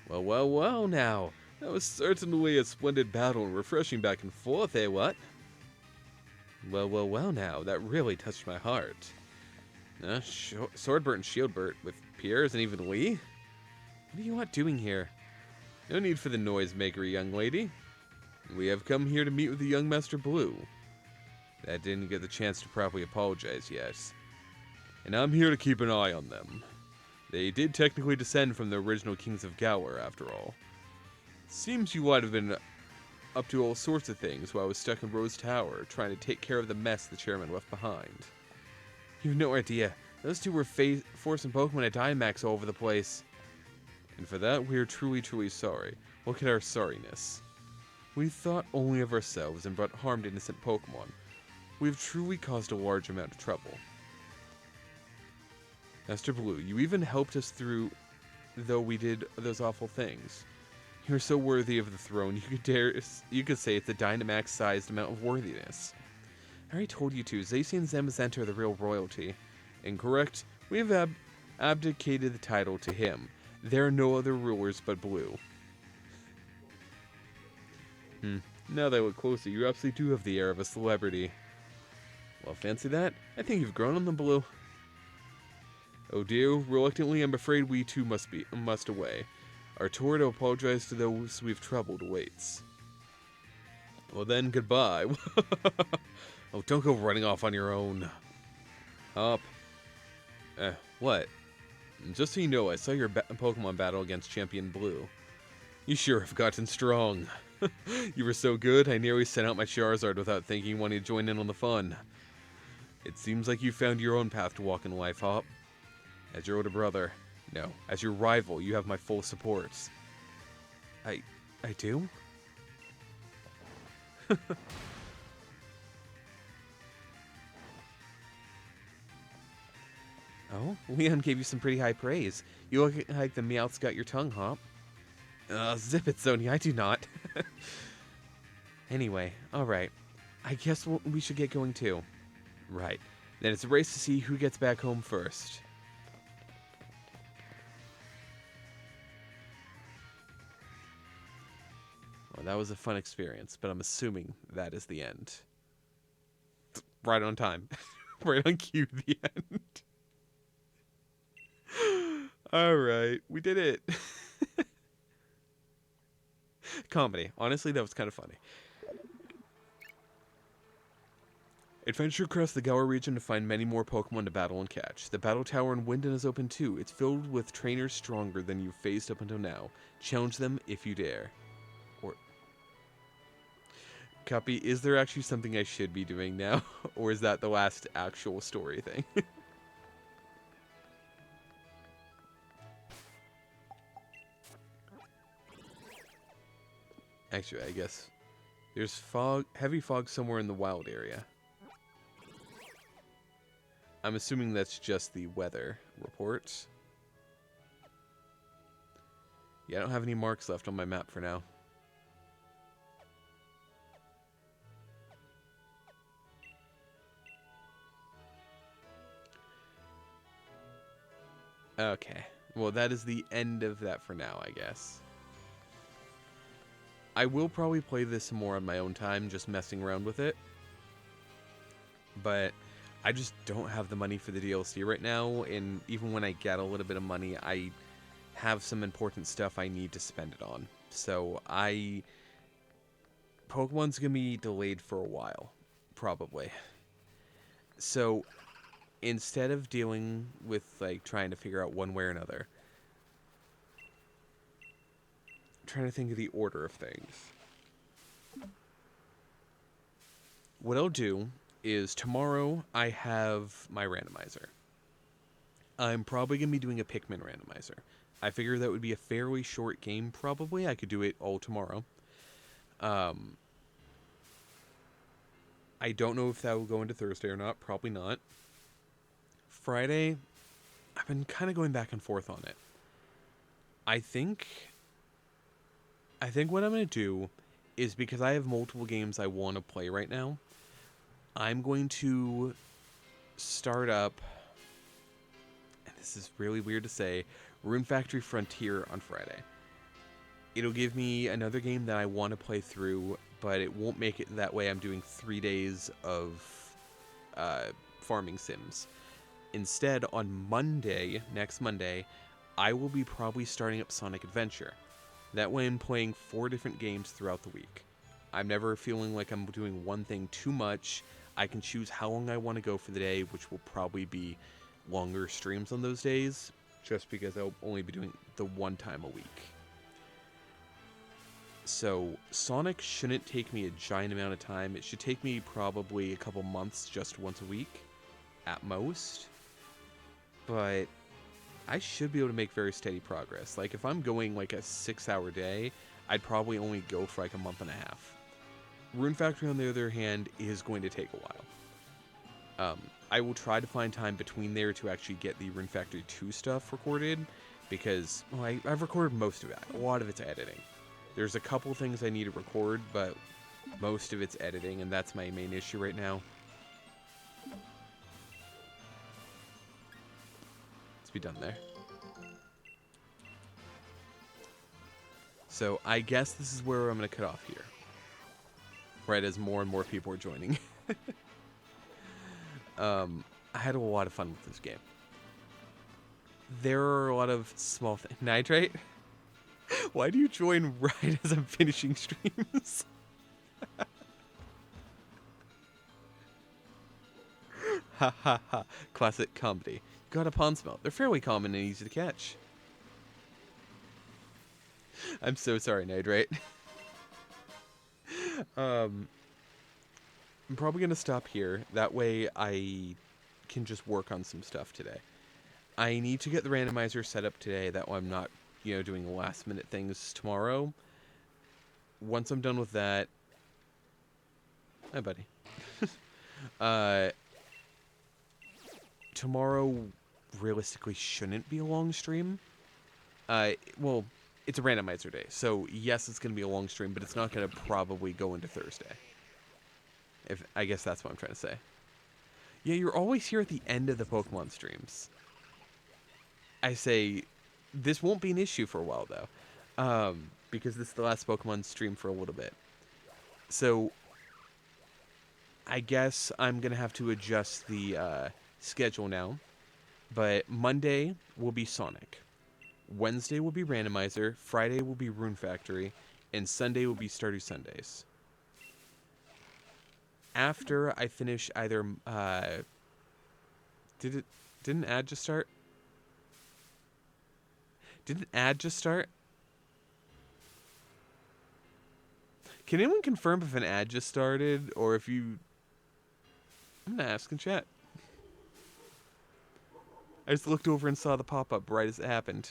Well, well, well now. That was certainly a splendid battle and refreshing back and forth, eh, what? Well, well, well now. That really touched my heart. Swordbert and Shieldbert with Piers and even Lee? What are you lot doing here? No need for the noisemaker, young lady. We have come here to meet with the young Master Blue. That didn't get the chance to properly apologize yet. And I'm here to keep an eye on them. They did technically descend from the original Kings of Galar, after all. Seems you might have been up to all sorts of things while I was stuck in Rose Tower, trying to take care of the mess the chairman left behind. You have no idea. Those two were forcing Pokemon to Dynamax all over the place. And for that, we are truly, truly sorry. Look at our sorriness. We thought only of ourselves and brought harm to innocent Pokemon. We have truly caused a large amount of trouble. Master Blue, you even helped us through, though we did those awful things. You're so worthy of the throne, you could say it's a Dynamax-sized amount of worthiness. I already told you to, Zacian and Zamazenta are the real royalty. Incorrect. We have abdicated the title to him. There are no other rulers but Blue. Now that I look closer, you absolutely do have the air of a celebrity. Well, fancy that? I think you've grown on them, Blue. Oh dear, reluctantly I'm afraid we too must away. Our tour to apologize to those we've troubled awaits. Well then, goodbye. Oh, don't go running off on your own. Hop. What? Just so you know, I saw your Pokemon battle against Champion Blue. You sure have gotten strong. You were so good, I nearly sent out my Charizard without thinking you wanted to join in on the fun. It seems like you found your own path to walk in life, Hop. As your older brother, no, as your rival, you have my full support. I do? Oh, Leon gave you some pretty high praise. You look like the Meowth's got your tongue, Hop. Zip it, Sonia, I do not. Anyway, alright. I guess we should get going too. Right. Then it's a race to see who gets back home first. that was a fun experience, but I'm assuming that is the end. Right on time. Right on cue, the end. Alright, we did it. Comedy. Honestly, that was kind of funny. Adventure across the Gaur region to find many more Pokemon to battle and catch. The battle tower in Wyndon is open too. It's filled with trainers stronger than you've faced up until now. Challenge them if you dare. Or... Copy, is there actually something I should be doing now? Or is that the last actual story thing? Actually, I guess there's fog, heavy fog somewhere in the wild area. I'm assuming that's just the weather report. Yeah, I don't have any marks left on my map for now. Okay. Well, that is the end of that for now, I guess. I will probably play this more on my own time, just messing around with it. But I just don't have the money for the DLC right now, and even when I get a little bit of money, I have some important stuff I need to spend it on. So Pokemon's gonna be delayed for a while, probably. So instead of dealing with like trying to figure out one way or another, I'm trying to think of the order of things. What I'll do is tomorrow I have my randomizer. I'm probably going to be doing a Pikmin randomizer. I figure that would be a fairly short game, probably. I could do it all tomorrow. I don't know if that will go into Thursday or not. Probably not. Friday, I've been kind of going back and forth on it. I think what I'm going to do is, because I have multiple games I want to play right now, I'm going to start up, and this is really weird to say, Rune Factory Frontier on Friday. It'll give me another game that I want to play through, but it won't make it that way I'm doing 3 days of farming sims. Instead, on Monday, next Monday, I will be probably starting up Sonic Adventure. That way I'm playing 4 different games throughout the week. I'm never feeling like I'm doing one thing too much. I can choose how long I want to go for the day, which will probably be longer streams on those days, just because I'll only be doing the one time a week. So Sonic shouldn't take me a giant amount of time. It should take me probably a couple months, just once a week at most. But I should be able to make very steady progress. Like, if I'm going like a 6-hour day, I'd probably only go for like a month and a half. Rune Factory, on the other hand, is going to take a while. I will try to find time between there to actually get the Rune Factory 2 stuff recorded, because I've recorded most of it. A lot of it's editing. There's a couple things I need to record, but most of it's editing, and that's my main issue right now. Let's be done there. So I guess this is where I'm going to cut off here. Right, as more and more people are joining. I had a lot of fun with this game. There are a lot of small things. Nitrate? Why do you join right as I'm finishing streams? Ha ha ha. Classic comedy. You got a pond smelt. They're fairly common and easy to catch. I'm so sorry, Nitrate. I'm probably going to stop here. That way I can just work on some stuff today. I need to get the randomizer set up today. That way I'm not, doing last minute things tomorrow. Once I'm done with that... Hi, buddy. Tomorrow realistically shouldn't be a long stream. Well, it's a randomizer day. So, yes, it's going to be a long stream, but it's not going to probably go into Thursday. I guess that's what I'm trying to say. Yeah, you're always here at the end of the Pokemon streams. I say, this won't be an issue for a while, though. because this is the last Pokemon stream for a little bit. So I guess I'm going to have to adjust the schedule now. But Monday will be Sonic. Wednesday will be Randomizer. Friday will be Rune Factory. And Sunday will be Stardew Sundays. After I finish either... Didn't ad just start? Didn't ad just start? Can anyone confirm if an ad just started? Or if you... I'm going to ask in chat. I just looked over and saw the pop-up right as it happened.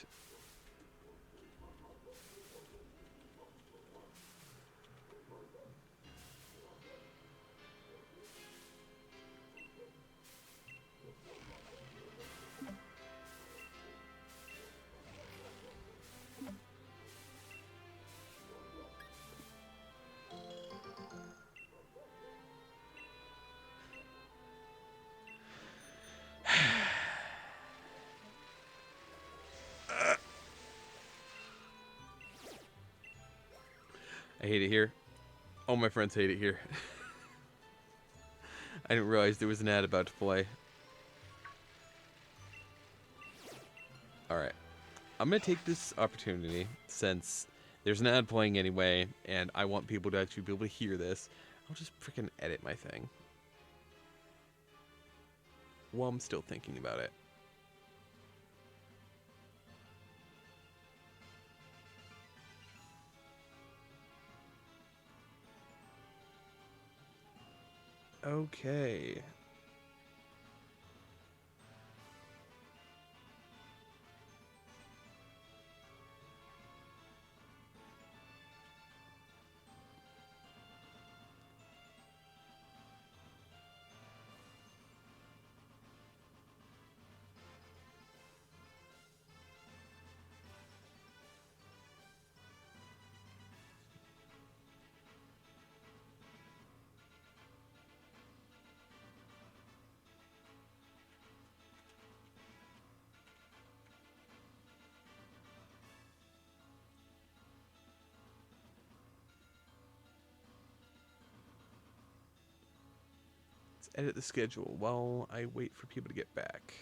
I hate it here. All my friends hate it here. I didn't realize there was an ad about to play. Alright. I'm going to take this opportunity, since there's an ad playing anyway, and I want people to actually be able to hear this. I'll just freaking edit my thing. While I'm still thinking about it. Okay. Let's edit the schedule while I wait for people to get back.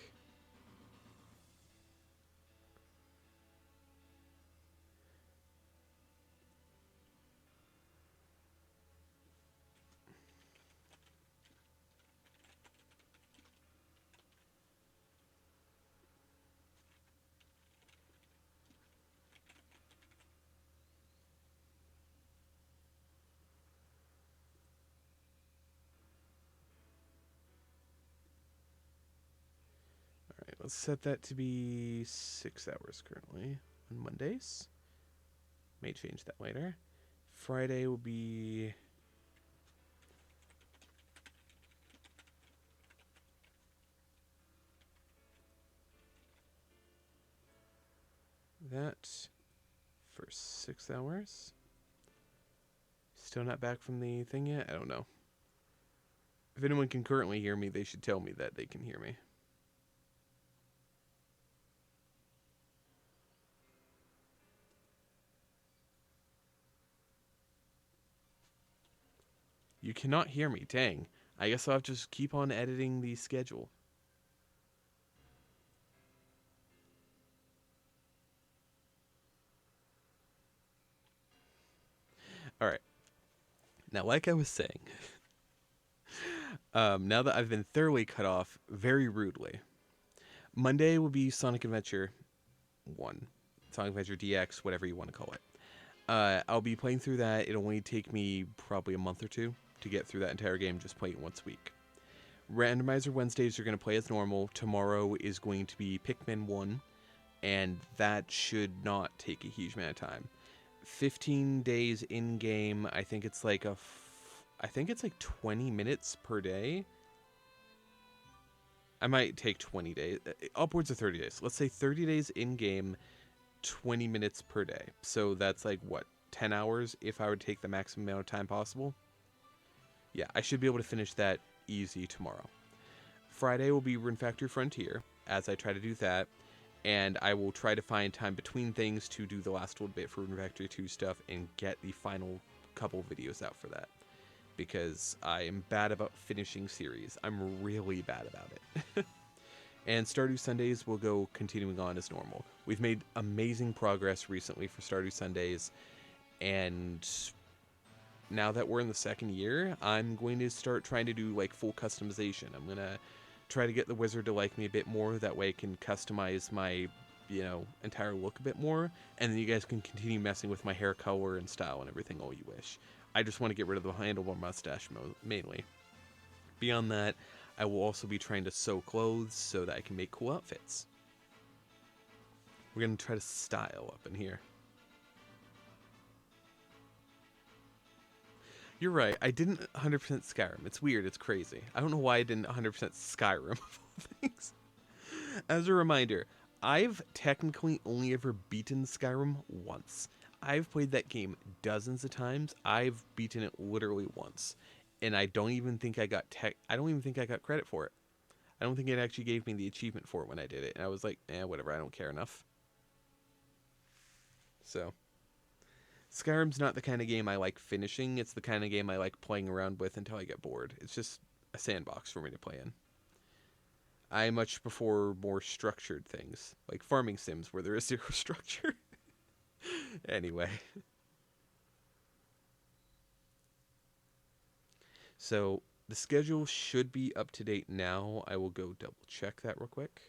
Alright, let's set that to be 6 hours currently on Mondays. May change that later. Friday will be... that for 6 hours. Still not back from the thing yet? I don't know. If anyone can currently hear me, they should tell me that they can hear me. You cannot hear me, dang. I guess I'll have to just keep on editing the schedule. Alright. Now, like I was saying, now that I've been thoroughly cut off very rudely, Monday will be Sonic Adventure 1. Sonic Adventure DX, whatever you want to call it. I'll be playing through that. It'll only take me probably a month or two to get through that entire game, just playing it once a week. Randomizer Wednesdays are going to play as normal. Tomorrow is going to be Pikmin 1, and that should not take a huge amount of time. 15 days in-game, I think it's like I think it's like 20 minutes per day. I might take 20 days, upwards of 30 days. Let's say 30 days in-game, 20 minutes per day. So that's like, what, 10 hours if I would take the maximum amount of time possible? Yeah, I should be able to finish that easy tomorrow. Friday will be Rune Factory Frontier, as I try to do that. and I will try to find time between things to do the last little bit for Factory 2 stuff and get the final couple videos out for that. Because I am bad about finishing series. I'm really bad about it. And Stardew Sundays will go continuing on as normal. We've made amazing progress recently for Stardew Sundays, and now that we're in the second year, I'm going to start trying to do like full customization. I'm gonna try to get the wizard to like me a bit more. That way I can customize my, entire look a bit more, and then you guys can continue messing with my hair color and style and everything all you wish. I just want to get rid of the handlebar mustache mainly. Beyond that, I will also be trying to sew clothes so that I can make cool outfits. We're going to try to style up in here. You're right, I didn't 100% Skyrim. It's weird, it's crazy. I don't know why I didn't 100% Skyrim of all things. As a reminder, I've technically only ever beaten Skyrim once. I've played that game dozens of times. I've beaten it literally once. And I don't even think I got credit for it. I don't think it actually gave me the achievement for it when I did it. And I was like, whatever, I don't care enough. So, Skyrim's not the kind of game I like finishing. It's the kind of game I like playing around with until I get bored. It's just a sandbox for me to play in. I much prefer more structured things, like farming sims where there is zero structure. Anyway. So, the schedule should be up to date now. I will go double check that real quick.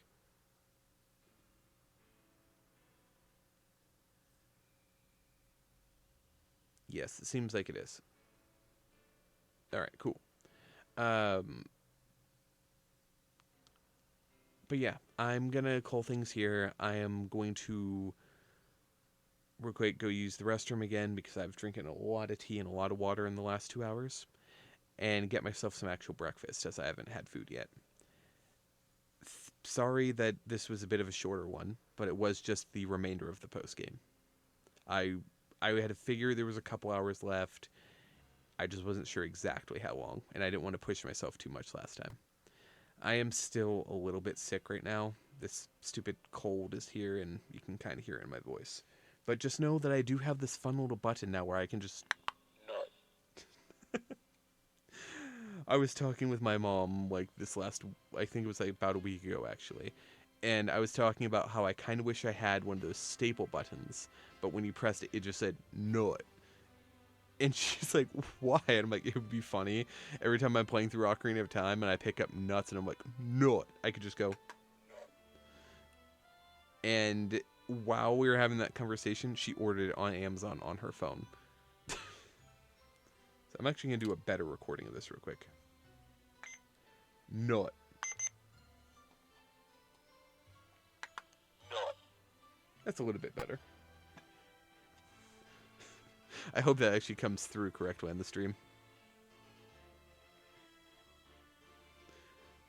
Yes, it seems like it is. Alright, cool. But yeah, I'm gonna call things here. I am going to real quick go use the restroom again because I've drinking a lot of tea and a lot of water in the last 2 hours. And get myself some actual breakfast, as I haven't had food yet. Sorry that this was a bit of a shorter one, but it was just the remainder of the post-game. I had to figure there was a couple hours left. I just wasn't sure exactly how long, and I didn't want to push myself too much last time. I am still a little bit sick right now. This stupid cold is here, and you can kind of hear it in my voice. But just know that I do have this fun little button now where I can just... I was talking with my mom, like, I think it was like about a week ago, actually. And I was talking about how I kind of wish I had one of those staple buttons, but when you pressed it, it just said, nut. And she's like, why? And I'm like, it would be funny. Every time I'm playing through Ocarina of Time and I pick up nuts and I'm like, nut, I could just go. And while we were having that conversation, she ordered it on Amazon on her phone. So I'm actually going to do a better recording of this real quick. Nut. That's a little bit better. I hope that actually comes through correctly on the stream.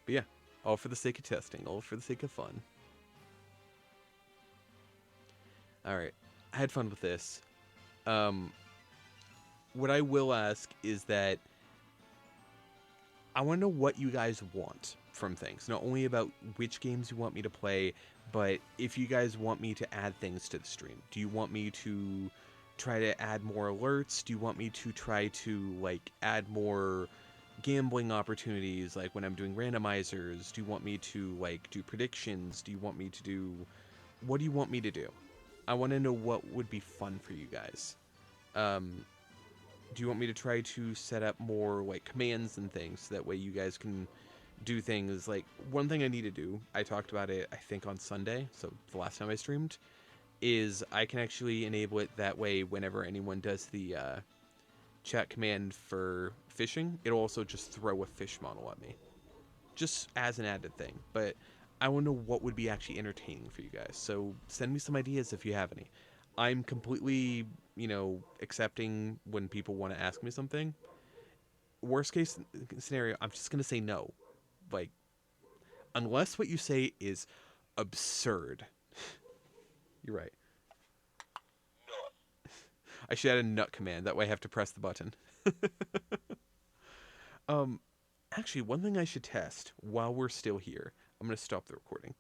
But yeah, all for the sake of testing, all for the sake of fun. Alright, I had fun with this. What I will ask is that I want to know what you guys want from things. Not only about which games you want me to play, but if you guys want me to add things to the stream. Do you want me to try to add more alerts? Do you want me to try to, like, add more gambling opportunities, like when I'm doing randomizers? Do you want me to, like, do predictions? Do you want me to do... What do you want me to do? I want to know what would be fun for you guys. Do you want me to try to set up more, like, commands and things so that way you guys can do things? Like, one thing I need to do, I talked about it, I think, on Sunday, so the last time I streamed, is I can actually enable it that way whenever anyone does the chat command for fishing, it'll also just throw a fish model at me. Just as an added thing. But I want to know what would be actually entertaining for you guys. So send me some ideas if you have any. I'm completely, accepting when people want to ask me something. Worst case scenario, I'm just going to say no. Like, unless what you say is absurd. You're right. I should add a nut command. That way I have to press the button. Actually, one thing I should test while we're still here. I'm going to stop the recording.